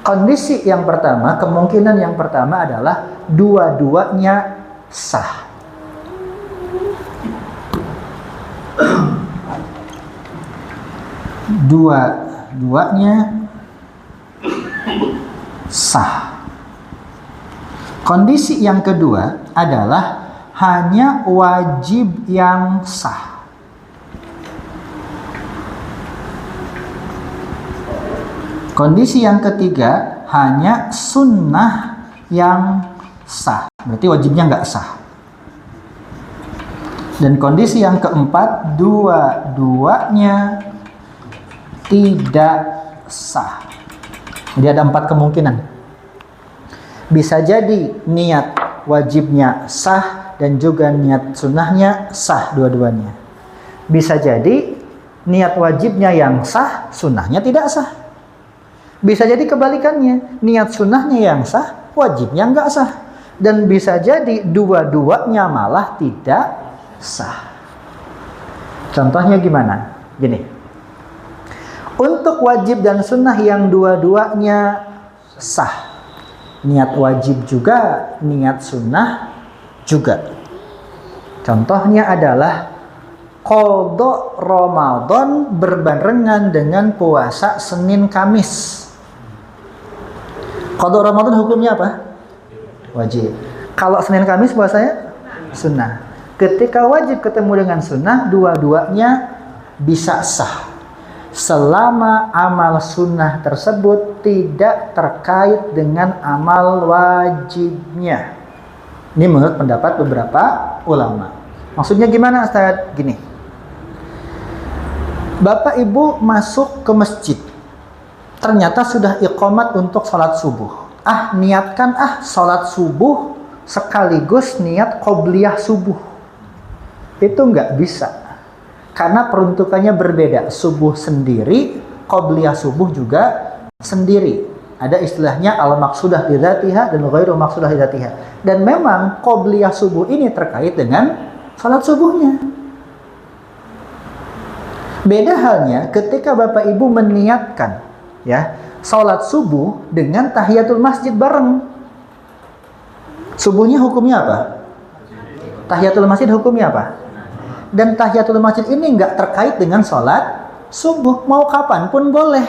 Kondisi yang pertama, kemungkinan yang pertama adalah dua-duanya sah. Dua-duanya sah. Kondisi yang kedua adalah hanya wajib yang sah. Kondisi yang ketiga hanya sunnah yang sah. Berarti wajibnya nggak sah. Dan kondisi yang keempat, dua-duanya tidak sah. Jadi ada 4 kemungkinan. Bisa jadi niat wajibnya sah dan juga niat sunnahnya sah dua-duanya. Bisa jadi niat wajibnya yang sah, sunnahnya tidak sah. Bisa jadi kebalikannya, niat sunnahnya yang sah, wajibnya nggak sah. Dan bisa jadi dua-duanya malah tidak sah. Contohnya gimana? Gini, untuk wajib dan sunnah yang dua-duanya sah, niat wajib juga, niat sunnah juga. Contohnya adalah qadha Ramadan berbarengan dengan puasa Senin Kamis. Qadha Ramadan hukumnya apa? Wajib. Kalau Senin Kamis puasanya sunnah. Ketika wajib ketemu dengan sunnah, dua-duanya bisa sah selama amal sunnah tersebut tidak terkait dengan amal wajibnya. Ini menurut pendapat beberapa ulama. Maksudnya gimana, Ustaz? Gini, Bapak Ibu masuk ke masjid, ternyata sudah iqamat untuk sholat subuh. Niatkan sholat subuh sekaligus niat qobliyah subuh. Itu nggak bisa, karena peruntukannya berbeda. Subuh sendiri, qobliyah subuh juga sendiri. Ada istilahnya al-maqsudah lidzatiha dan ghairu maqsudah lidzatiha. Dan memang qobliyah subuh ini terkait dengan salat subuhnya. Beda halnya ketika Bapak Ibu meniatkan salat subuh dengan tahiyatul masjid bareng. Subuhnya hukumnya apa? Tahiyatul masjid hukumnya apa? Dan tahiyatul masjid ini nggak terkait dengan sholat subuh, mau kapan pun boleh.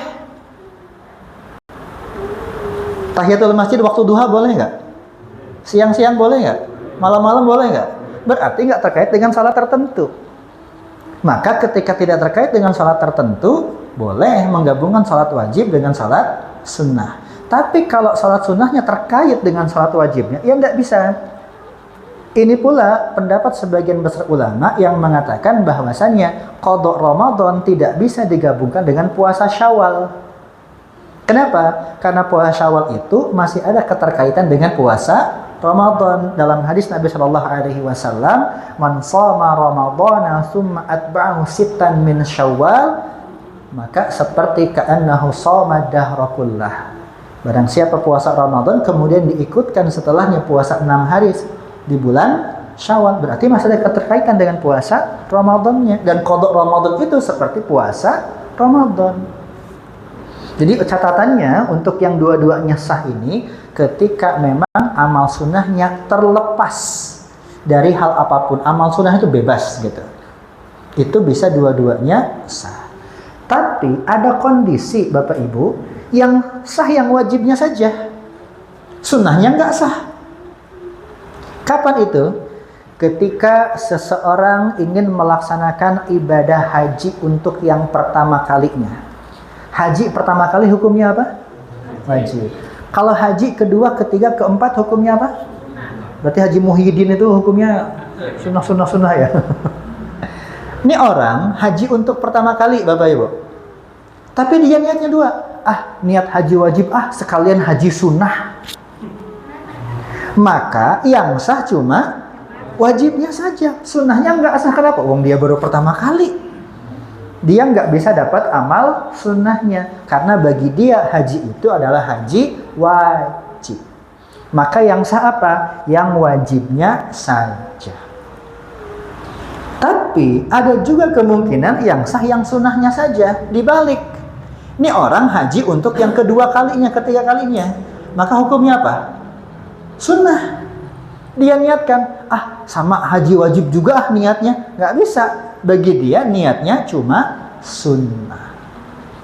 Tahiyatul masjid waktu duha boleh nggak? Siang-siang boleh nggak? Malam-malam boleh nggak? Berarti nggak terkait dengan sholat tertentu. Maka ketika tidak terkait dengan sholat tertentu, boleh menggabungkan sholat wajib dengan sholat sunnah. Tapi kalau sholat sunnahnya terkait dengan sholat wajibnya, ya nggak bisa. Ini pula pendapat sebagian besar ulama yang mengatakan bahwasannya qadha Ramadan tidak bisa digabungkan dengan puasa Syawal. Kenapa? Karena puasa Syawal itu masih ada keterkaitan dengan puasa Ramadan. Dalam hadis Nabi Shallallahu Alaihi Wasallam, "Man shoma Ramadana tsumma atba'ahu sittan min Syawal, maka seperti ka'annahu shoma dahra kullah." Barang siapa puasa Ramadan kemudian diikutkan setelahnya puasa 6 hari di bulan Syawal. Berarti masih ada keterkaitan dengan puasa Ramadannya. Dan qada Ramadan itu seperti puasa Ramadan. Jadi catatannya untuk yang dua-duanya sah ini ketika memang amal sunnahnya terlepas dari hal apapun. Amal sunnah itu bebas gitu. Itu bisa dua-duanya sah. Tapi ada kondisi Bapak Ibu yang sah yang wajibnya saja. Sunnahnya nggak sah. Kapan itu? Ketika seseorang ingin melaksanakan ibadah haji untuk yang pertama kalinya. Haji pertama kali hukumnya apa? Wajib. Kalau haji kedua, ketiga, keempat hukumnya apa? Berarti Haji Muhyiddin itu hukumnya sunnah ya. Ini orang haji untuk pertama kali Bapak Ibu. Tapi dia niatnya dua. Niat haji wajib, sekalian haji sunnah. Maka yang sah cuma wajibnya saja. Sunnahnya nggak sah. Kenapa? Wong dia baru pertama kali. Dia nggak bisa dapat amal sunnahnya. Karena bagi dia haji itu adalah haji wajib. Maka yang sah apa? Yang wajibnya saja. Tapi ada juga kemungkinan yang sah yang sunnahnya saja. Dibalik. Ini orang haji untuk yang kedua kalinya, ketiga kalinya. Maka hukumnya apa? Sunnah. Dia niatkan, sama haji wajib juga niatnya. Nggak bisa. Bagi dia niatnya cuma sunnah.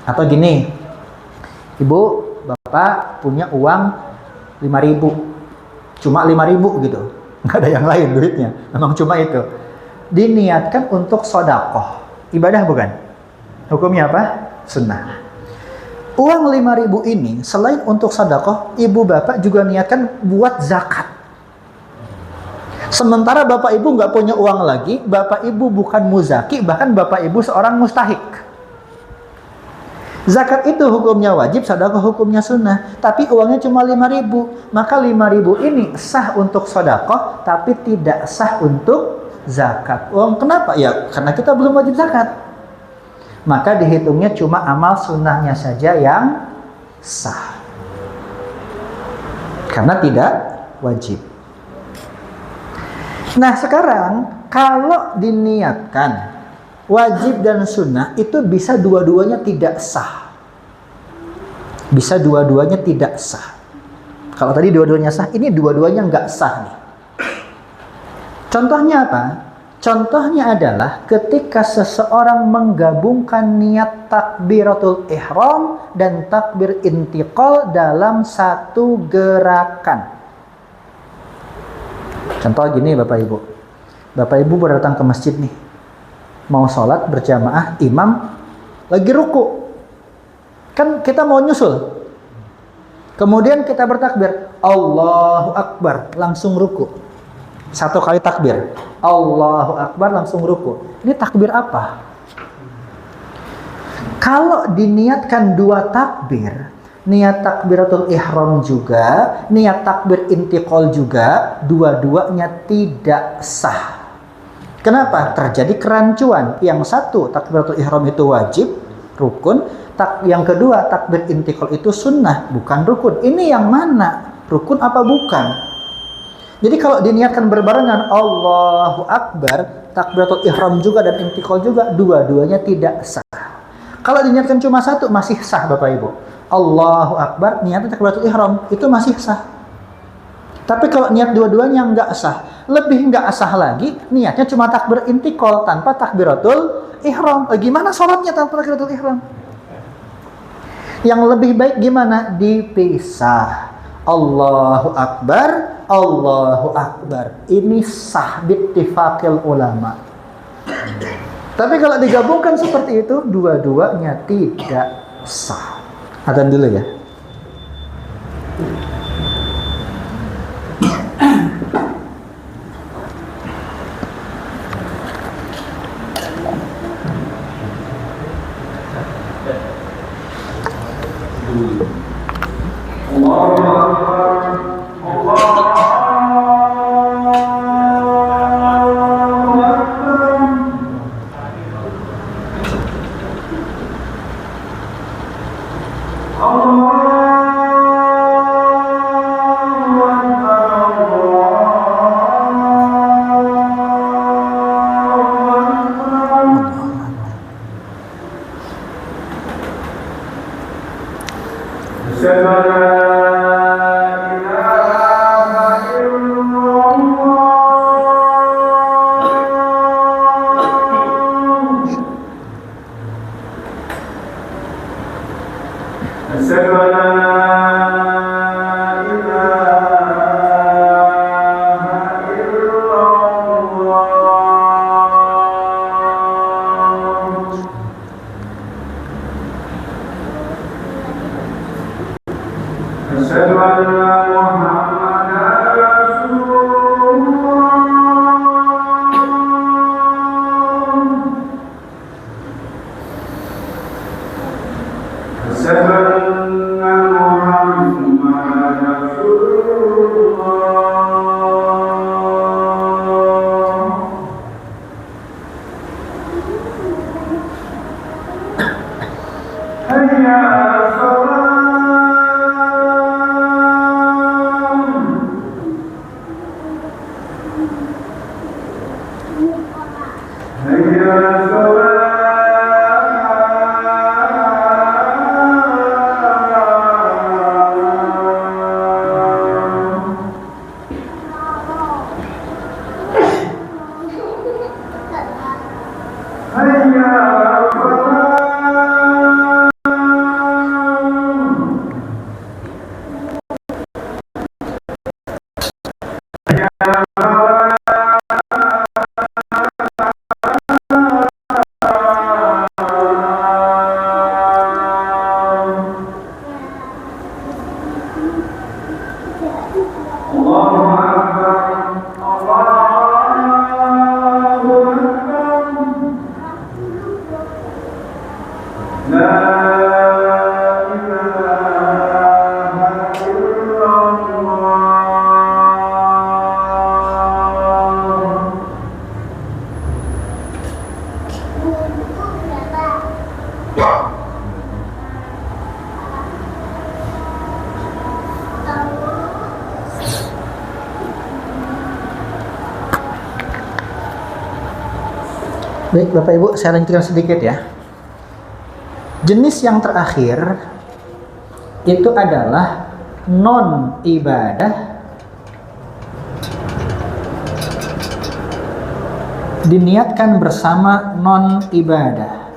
Atau gini, Ibu, Bapak punya uang 5.000. Cuma 5.000 gitu. Nggak ada yang lain duitnya. Memang cuma itu. Diniatkan untuk sodakoh. Ibadah bukan? Hukumnya apa? Sunnah. Uang 5.000 ini selain untuk sodakoh, ibu bapak juga niatkan buat zakat. Sementara bapak ibu nggak punya uang lagi, bapak ibu bukan muzaki, bahkan bapak ibu seorang mustahik. Zakat itu hukumnya wajib, sodakoh hukumnya sunnah. Tapi uangnya cuma 5.000. Maka 5.000 ini sah untuk sodakoh, tapi tidak sah untuk zakat. Kenapa? Ya karena kita belum wajib zakat. Maka dihitungnya cuma amal sunnahnya saja yang sah. Karena tidak wajib. Nah sekarang kalau diniatkan wajib dan sunnah itu bisa dua-duanya tidak sah. Bisa dua-duanya tidak sah. Kalau tadi dua-duanya sah, ini dua-duanya nggak sah nih. Contohnya apa? Contohnya adalah ketika seseorang menggabungkan niat takbiratul ihram dan takbir intiqal dalam satu gerakan. Contoh gini Bapak Ibu. Bapak Ibu berdatang ke masjid nih. Mau sholat berjamaah, imam lagi ruku. Kan kita mau nyusul. Kemudian kita bertakbir, Allahu Akbar, langsung ruku. Satu kali takbir, Allahu Akbar, langsung ruku. Ini takbir apa? Kalau diniatkan dua takbir, niat takbiratul ihram juga, niat takbir intiqal juga, dua-duanya tidak sah. Kenapa? Terjadi kerancuan. Yang satu takbiratul ihram itu wajib, rukun. Yang kedua takbir intiqal itu sunnah, bukan rukun. Ini yang mana? Rukun apa bukan? Jadi kalau diniatkan berbarengan Allahu Akbar, takbiratul ihram juga dan intiqal juga, dua-duanya tidak sah. Kalau diniatkan cuma satu masih sah Bapak Ibu. Allahu Akbar, niatnya takbiratul ihram, itu masih sah. Tapi kalau niat dua-duanya nggak sah, lebih nggak sah lagi, niatnya cuma takbir intiqal tanpa takbiratul ihram. Gimana sholatnya tanpa takbiratul ihram? Yang lebih baik gimana? Dipisah. Allahu Akbar, Allahu Akbar. Ini sah bittifaqil ulama. Tapi kalau digabungkan seperti itu, dua-duanya tidak sah. Adzan dulu ya.
Allah
Baik Bapak Ibu, saya lanjutkan sedikit ya. Jenis yang terakhir itu adalah non ibadah diniatkan bersama non ibadah.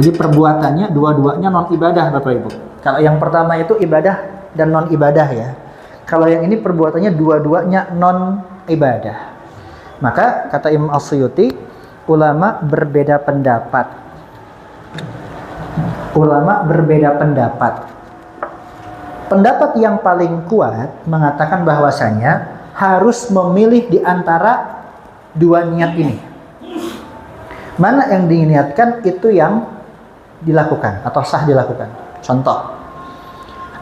Jadi perbuatannya dua-duanya non ibadah Bapak Ibu. Kalau yang pertama itu ibadah dan non ibadah ya. Kalau yang ini perbuatannya dua-duanya non ibadah. Maka kata Imam As-Suyuti, ulama berbeda pendapat. Ulama berbeda pendapat. Pendapat yang paling kuat mengatakan bahwasanya harus memilih di antara dua niat ini. Mana yang diniatkan itu yang dilakukan atau sah dilakukan. Contoh,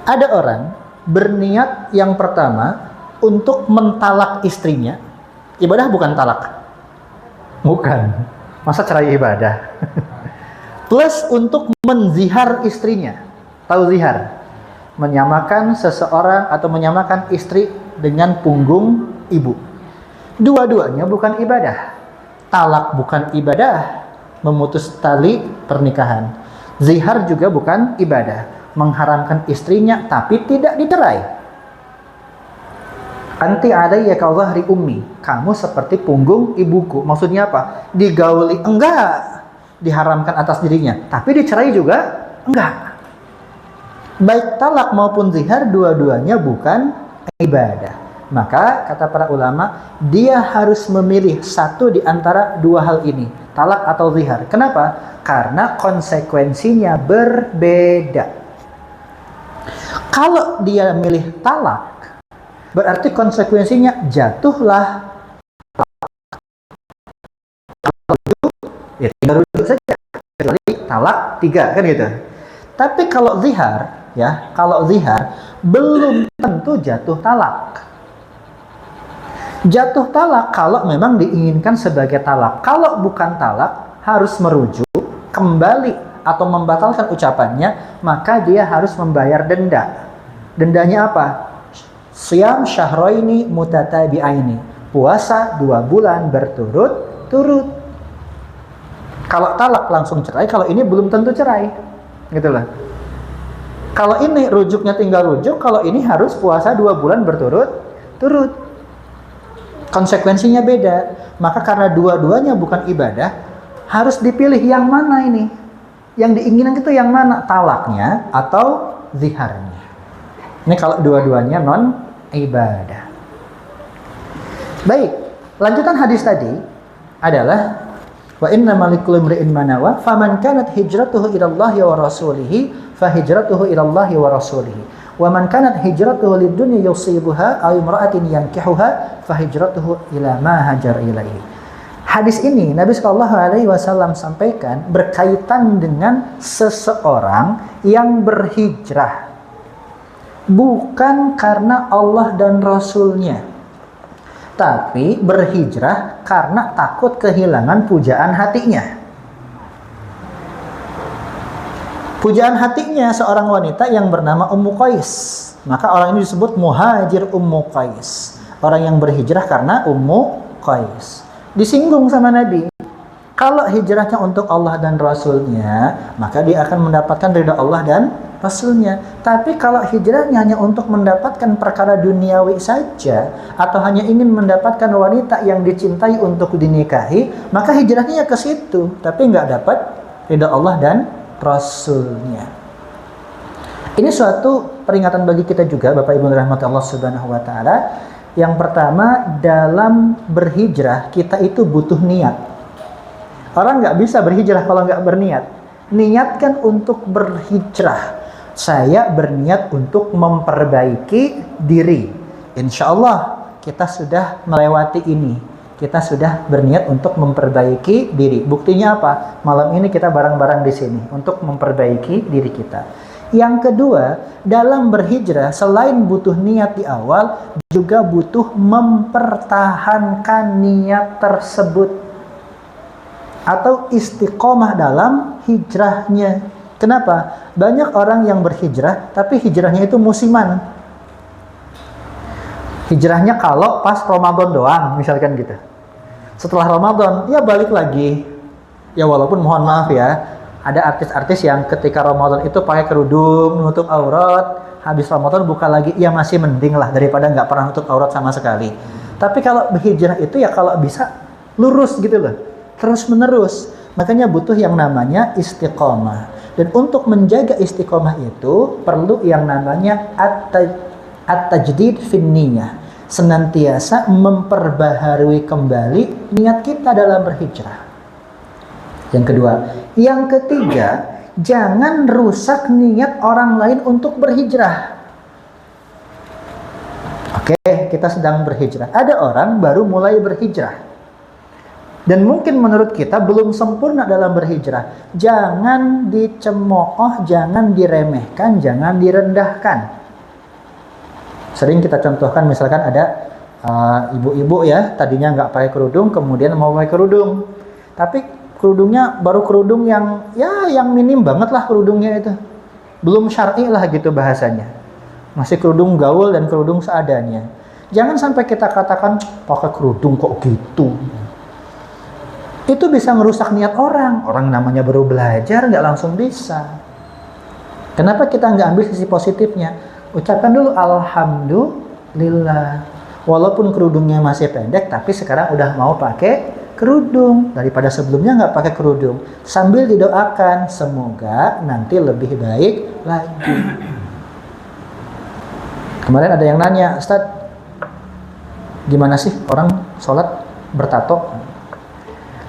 ada orang berniat yang pertama untuk mentalak istrinya. Ibadah bukan talak. Bukan. Masa cerai ibadah? Plus untuk menzihar istrinya. Tahu zihar? Menyamakan seseorang atau menyamakan istri dengan punggung ibu. Dua-duanya bukan ibadah. Talak bukan ibadah. Memutus tali pernikahan. Zihar juga bukan ibadah. Mengharamkan istrinya tapi tidak dicerai. Anti alayya ka dhahri ummi. Kamu seperti punggung ibuku. Maksudnya apa? Digauli enggak. Diharamkan atas dirinya. Tapi dicerai juga enggak. Baik talak maupun zihar dua-duanya bukan ibadah. Maka kata para ulama, dia harus memilih satu di antara dua hal ini. Talak atau zihar. Kenapa? Karena konsekuensinya berbeda. Kalau dia milih talak, berarti konsekuensinya jatuhlah ya 3 rujuk saja, kecuali talak 3 kan gitu. Tapi kalau zihar ya, kalau zihar belum tentu jatuh talak. Jatuh talak kalau memang diinginkan sebagai talak. Kalau bukan talak harus merujuk kembali atau membatalkan ucapannya, maka dia harus membayar denda. Dendanya apa? Siyam syahraini mutatabi'aini. Puasa 2 bulan berturut-turut. Kalau talak langsung cerai, kalau ini belum tentu cerai. Gitu loh. Kalau ini rujuknya tinggal rujuk, kalau ini harus puasa 2 bulan berturut-turut. Konsekuensinya beda. Maka karena dua-duanya bukan ibadah, harus dipilih yang mana ini. Yang diinginkan itu yang mana? Talaknya atau ziharnya. Ini kalau dua-duanya non ibadah. Baik, lanjutan hadis tadi adalah wa innamal likulli imri'in ma nawa faman kanat hijratuhu ila Allah wa rasulih fa hijratuhu ila Allah wa rasulih wa man kanat hijratuhu lid-dunya yusibuha aw imra'atin yankihuha fa hijratuhu ila ma hajar ilaihi. Hadis ini Nabi sallallahu alaihi wasallam sampaikan berkaitan dengan seseorang yang berhijrah bukan karena Allah dan Rasulnya, tapi berhijrah karena takut kehilangan pujaan hatinya. Pujaan hatinya seorang wanita yang bernama Ummu Qais. Maka orang ini disebut muhajir Ummu Qais. Orang yang berhijrah karena Ummu Qais. Disinggung sama Nabi. Kalau hijrahnya untuk Allah dan Rasulnya, maka dia akan mendapatkan ridha Allah dan Rasulnya. Tapi kalau hijrahnya hanya untuk mendapatkan perkara duniawi saja, atau hanya ingin mendapatkan wanita yang dicintai untuk dinikahi, maka hijrahnya ke situ, tapi nggak dapat ridha Allah dan Rasulnya. Ini suatu peringatan bagi kita juga, Bapak Ibu rahmati Allah Subhanahu wa taala. Yang pertama, dalam berhijrah kita itu butuh niat. Orang nggak bisa berhijrah kalau nggak berniat. Niatkan untuk berhijrah. Saya berniat untuk memperbaiki diri. Insya Allah kita sudah melewati ini. Kita sudah berniat untuk memperbaiki diri. Buktinya apa? Malam ini kita bareng-bareng di sini untuk memperbaiki diri kita. Yang kedua, dalam berhijrah selain butuh niat di awal, juga butuh mempertahankan niat tersebut atau istiqomah dalam hijrahnya. Kenapa? Banyak orang yang berhijrah tapi hijrahnya itu musiman. Hijrahnya kalau pas Ramadan doang, misalkan gitu. Setelah Ramadan, ya balik lagi. Ya walaupun mohon maaf ya, ada artis-artis yang ketika Ramadan itu pakai kerudung, nutup aurat, habis Ramadan buka lagi, ya masih mending lah daripada nggak pernah nutup aurat sama sekali. Tapi kalau berhijrah itu ya kalau bisa lurus gitu loh, terus menerus. Makanya butuh yang namanya istiqomah. Dan untuk menjaga istiqomah itu perlu yang namanya at-tajdid fin niyah. Senantiasa memperbaharui kembali niat kita dalam berhijrah. Yang kedua, yang ketiga, jangan rusak niat orang lain untuk berhijrah. Oke, kita sedang berhijrah. Ada orang baru mulai berhijrah. Dan mungkin menurut kita belum sempurna dalam berhijrah. Jangan dicemooh, jangan diremehkan, jangan direndahkan. Sering kita contohkan misalkan ada ibu-ibu ya, tadinya nggak pakai kerudung, kemudian mau pakai kerudung. Tapi kerudungnya baru kerudung yang minim banget lah kerudungnya itu. Belum syar'i lah gitu bahasanya. Masih kerudung gaul dan kerudung seadanya. Jangan sampai kita katakan pakai kerudung kok gitu. Itu bisa merusak niat orang. Orang namanya baru belajar nggak langsung bisa. Kenapa kita nggak ambil sisi positifnya? Ucapkan dulu alhamdulillah. Walaupun kerudungnya masih pendek, tapi sekarang udah mau pakai kerudung. Daripada sebelumnya nggak pakai kerudung. Sambil didoakan, semoga nanti lebih baik lagi. Kemarin ada yang nanya, Ustaz, gimana sih orang sholat bertato?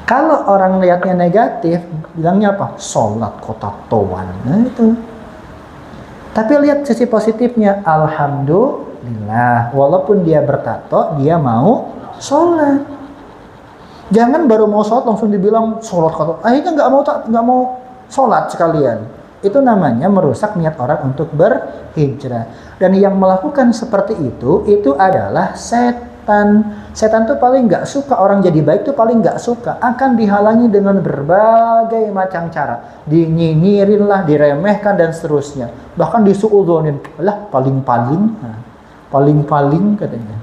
Kalau orang lihatnya negatif, bilangnya apa? Sholat kok tatoan. Nah itu. Tapi lihat sisi positifnya, alhamdulillah. Walaupun dia bertato, dia mau sholat. Jangan baru mau sholat langsung dibilang sholat kata. Akhirnya nggak mau sholat sekalian. Itu namanya merusak niat orang untuk berhijrah. Dan yang melakukan seperti itu adalah setan. Setan tuh paling nggak suka orang jadi baik, tuh paling nggak suka. Akan dihalangi dengan berbagai macam cara. Dinyinyirin lah, diremehkan dan seterusnya. Bahkan disuudzonin. Lah paling-paling katanya.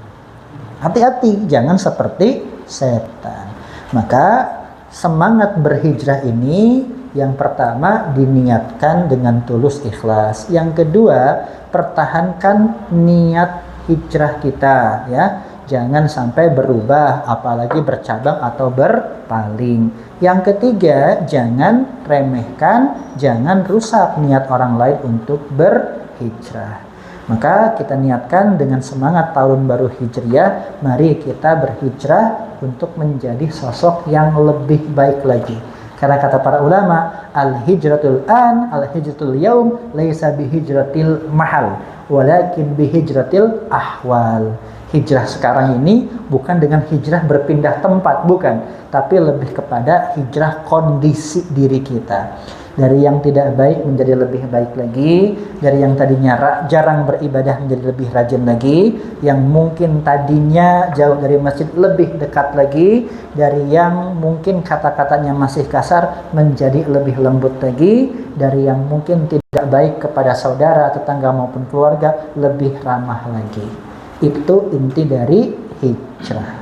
Hati-hati, jangan seperti setan. Maka semangat berhijrah ini yang pertama diniatkan dengan tulus ikhlas. Yang kedua, pertahankan niat hijrah kita ya. Jangan sampai berubah, apalagi bercabang atau berpaling. Yang ketiga, jangan remehkan, jangan rusak niat orang lain untuk berhijrah. Maka kita niatkan dengan semangat tahun baru Hijriah, mari kita berhijrah untuk menjadi sosok yang lebih baik lagi. Karena kata para ulama, al-hijratul al-hijratul yaum, laisa bihijratil mahal, walakin bihijratil ahwal. Hijrah sekarang ini bukan dengan hijrah berpindah tempat, bukan. Tapi lebih kepada hijrah kondisi diri kita. Dari yang tidak baik menjadi lebih baik lagi. Dari yang tadinya jarang beribadah menjadi lebih rajin lagi. Yang mungkin tadinya jauh dari masjid lebih dekat lagi. Dari yang mungkin kata-katanya masih kasar menjadi lebih lembut lagi. Dari yang mungkin tidak baik kepada saudara, tetangga maupun keluarga lebih ramah lagi. Itu inti dari hijrah.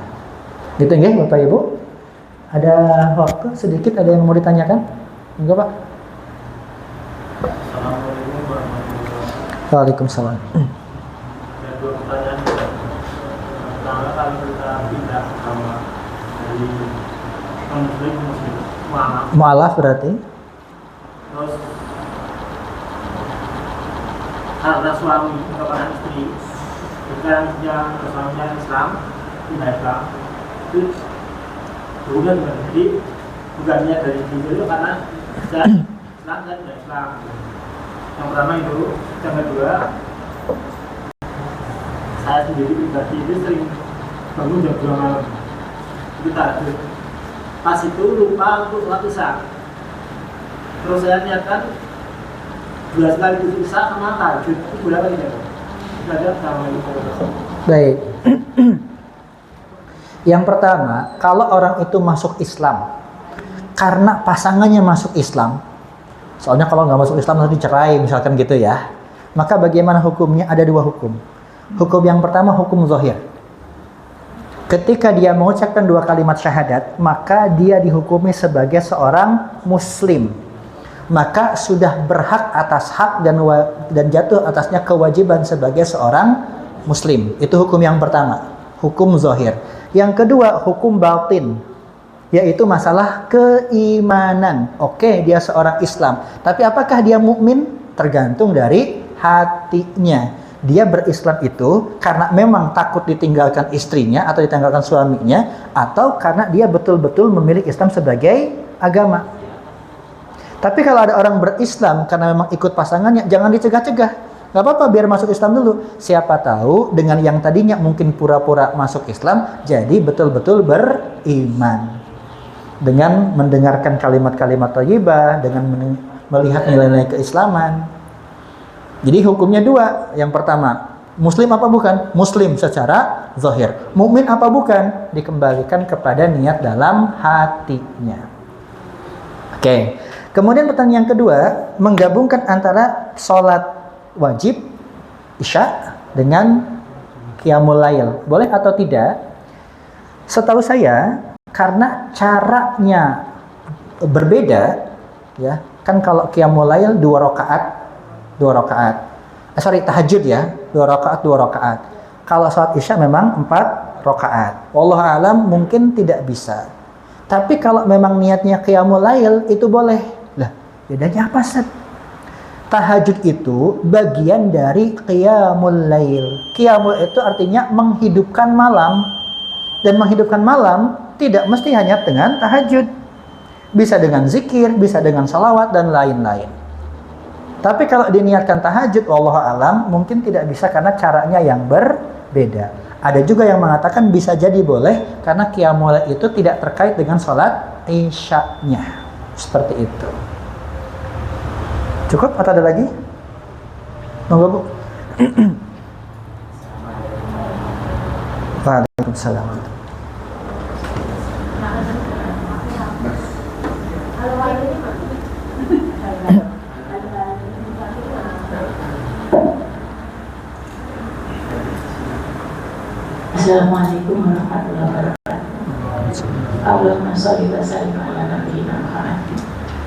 Gitu ya Bapak Ibu. Ada waktu sedikit, ada yang mau ditanyakan? Enggak Pak?
Assalamualaikum warahmatullahi wabarakatuh.
Waalaikumsalam.
Ada dua pertanyaan. Pertama, kalau kita pindah agama dari muslim ke muslim,
Mu'alaf berarti?
terus karena suami kepada istri, ketika yang suaminya Islam, pindah Islam, itu hubungan dengan jadi bukannya dari itu karena Islam dan tidak Islam. Yang pertama itu, yang kedua, saya sendiri pribadi itu sering bangun jam 2 malam. Itu tahajud. Pas itu lupa untuk sholat isya. Terus saya niatkan 2 sekaligus isya sama tahajud. Itu berapa tidak? Belajar sama itu.
Baik. Yang pertama, kalau orang itu masuk Islam karena pasangannya masuk Islam, soalnya kalau nggak masuk Islam nanti cerai misalkan gitu ya, maka bagaimana hukumnya? Ada dua hukum. Hukum yang pertama hukum zahir. Ketika dia mengucapkan 2 kalimat syahadat, maka dia dihukumi sebagai seorang muslim. Maka sudah berhak atas hak dan jatuh atasnya kewajiban sebagai seorang muslim. Itu hukum yang pertama, hukum zahir. Yang kedua, hukum batin, yaitu masalah keimanan. Oke, dia seorang Islam, tapi apakah dia mukmin? Tergantung dari hatinya. Dia berislam itu karena memang takut ditinggalkan istrinya atau ditinggalkan suaminya, atau karena dia betul-betul memilih Islam sebagai agama. Tapi kalau ada orang berislam karena memang ikut pasangannya, jangan dicegah-cegah. Gak apa-apa, biar masuk Islam dulu. Siapa tahu dengan yang tadinya mungkin pura-pura masuk Islam, jadi betul-betul beriman. Dengan mendengarkan kalimat-kalimat thayyibah, dengan melihat nilai-nilai keislaman. Jadi hukumnya 2. Yang pertama, muslim apa bukan? Muslim secara zahir. Mukmin apa bukan? Dikembalikan kepada niat dalam hatinya. Oke. Kemudian pertanyaan yang kedua, menggabungkan antara sholat wajib isya dengan qiyamul lail. Boleh atau tidak? Setahu saya, karena caranya berbeda, ya. Kan kalau qiyamul lail 2 rakaat. Tahajud ya, 2 rakaat. Kalau sholat isya memang 4 rakaat. Wallahu alam mungkin tidak bisa. Tapi kalau memang niatnya qiyamul lail itu boleh. Lah, bedanya apa, Ustaz? Tahajud itu bagian dari qiyamul lail. Qiyamul itu artinya menghidupkan malam. Dan menghidupkan malam tidak mesti hanya dengan tahajud. Bisa dengan zikir, bisa dengan salawat dan lain-lain. Tapi kalau diniatkan tahajud, wallahu alam mungkin tidak bisa karena caranya yang berbeda. Ada juga yang mengatakan bisa jadi boleh karena qiyamul lail itu tidak terkait dengan sholat isya-nya. Seperti itu. Cukup atau ada lagi? Monggo, Bu. Waalaikumsalam.
Assalamualaikum warahmatullahi wabarakatuh. Allahumma sholli wa sallim ala nabiyyina Muhammad.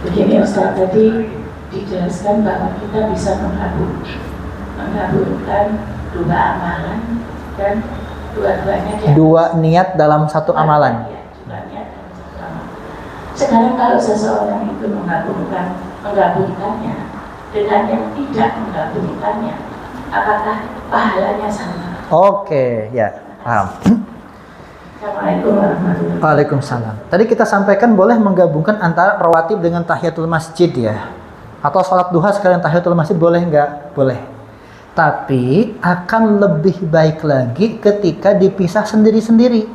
Begini Ustaz, tadi dijelaskan bahwa kita bisa menggabungkan 2 amalan dan dua-duanya
2 niat dalam satu amalan.
Ya, 2 niat dalam satu amalan. Sekarang kalau seseorang itu menggabungkannya dengan yang tidak menggabungkannya, apakah pahalanya sama?
Oke, ya. Paham.
Assalamualaikum warahmatullahi wabarakatuh.
Waalaikumsalam. Tadi kita sampaikan boleh menggabungkan antara rawatib dengan tahiyatul masjid ya. Atau sholat duha sekalian tahiyatul masjid, boleh nggak? Boleh. Tapi akan lebih baik lagi ketika dipisah sendiri-sendiri.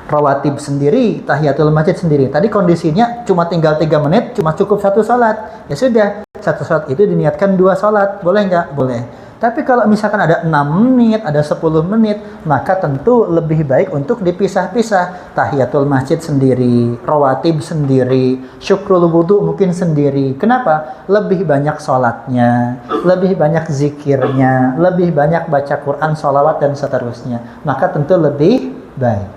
Rawatib sendiri, tahiyatul masjid sendiri. Tadi kondisinya cuma tinggal 3 menit, cuma cukup 1 sholat. Ya sudah, 1 sholat itu diniatkan 2 sholat. Boleh nggak? Boleh. Tapi kalau misalkan ada 6 menit, ada 10 menit, maka tentu lebih baik untuk dipisah-pisah. Tahiyatul masjid sendiri, rawatib sendiri, syukrul wudu mungkin sendiri. Kenapa? Lebih banyak sholatnya, lebih banyak zikirnya, lebih banyak baca Quran, sholawat, dan seterusnya. Maka tentu lebih baik.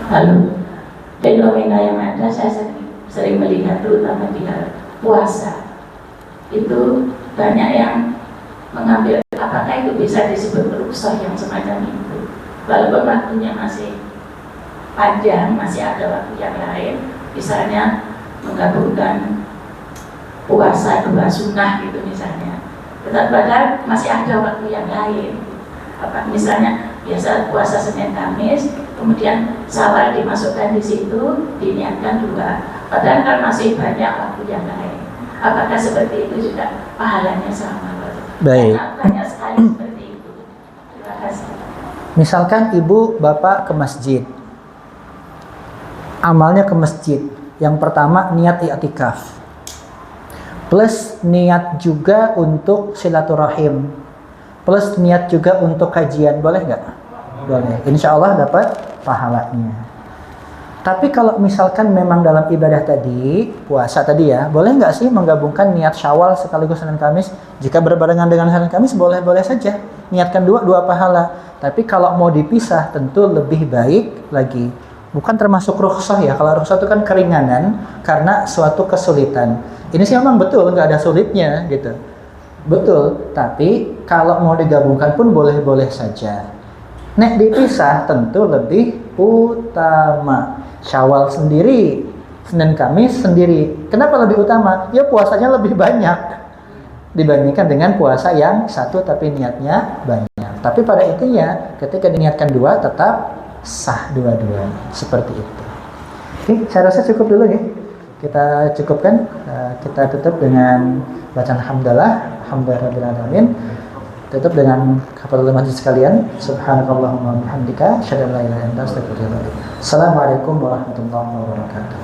Lalu fenomena yang ada saya sering melihat terutama di puasa itu banyak yang mengambil apakah itu bisa disebut rukhsah yang semacam itu, walaupun waktunya masih panjang, masih ada waktu yang lain, misalnya menggabungkan puasa 2 sunnah gitu misalnya, tetapi padahal masih ada waktu yang lain. Apa misalnya biasa puasa Senin Kamis, kemudian Syawal dimasukkan di situ, diniatkan 2. Padahal kan masih banyak waktu yang lain. Apakah seperti itu juga pahalanya sama?
Baik.
Banyak sekali seperti itu. Terima kasih.
Misalkan ibu bapak ke masjid, amalnya ke masjid. Yang pertama niat i'tikaf, plus niat juga untuk silaturahim, plus niat juga untuk kajian, boleh nggak? Boleh. Insya Allah dapat pahalanya. Tapi kalau misalkan memang dalam ibadah tadi, puasa tadi ya, boleh nggak sih menggabungkan niat Syawal sekaligus Senin Kamis? Jika berbarengan dengan Senin Kamis, boleh-boleh saja. Niatkan dua pahala. Tapi kalau mau dipisah, tentu lebih baik lagi. Bukan termasuk rukhsah ya. Kalau rukhsah itu kan keringanan karena suatu kesulitan. Ini sih memang betul, nggak ada sulitnya gitu. Betul, tapi kalau mau digabungkan pun boleh-boleh saja. Nek dipisah tentu lebih utama. Syawal sendiri, Senin Kamis sendiri. Kenapa lebih utama? Ya puasanya lebih banyak dibandingkan dengan puasa yang satu tapi niatnya banyak. Tapi pada intinya ketika diniatkan dua tetap sah dua-duanya. Seperti itu. Oke, saya rasa cukup dulu ya. Kita cukupkan. Kita tutup dengan bacaan hamdalah. Alhamdulillahirrahmanirrahim. Tutup dengan kafaaratul majlis sekalian. Subhanakallahumma wa bihamdika asyhadu an la ilaha illa anta astaghfiruka wa atubu ilaik. Assalamualaikum warahmatullahi wabarakatuh.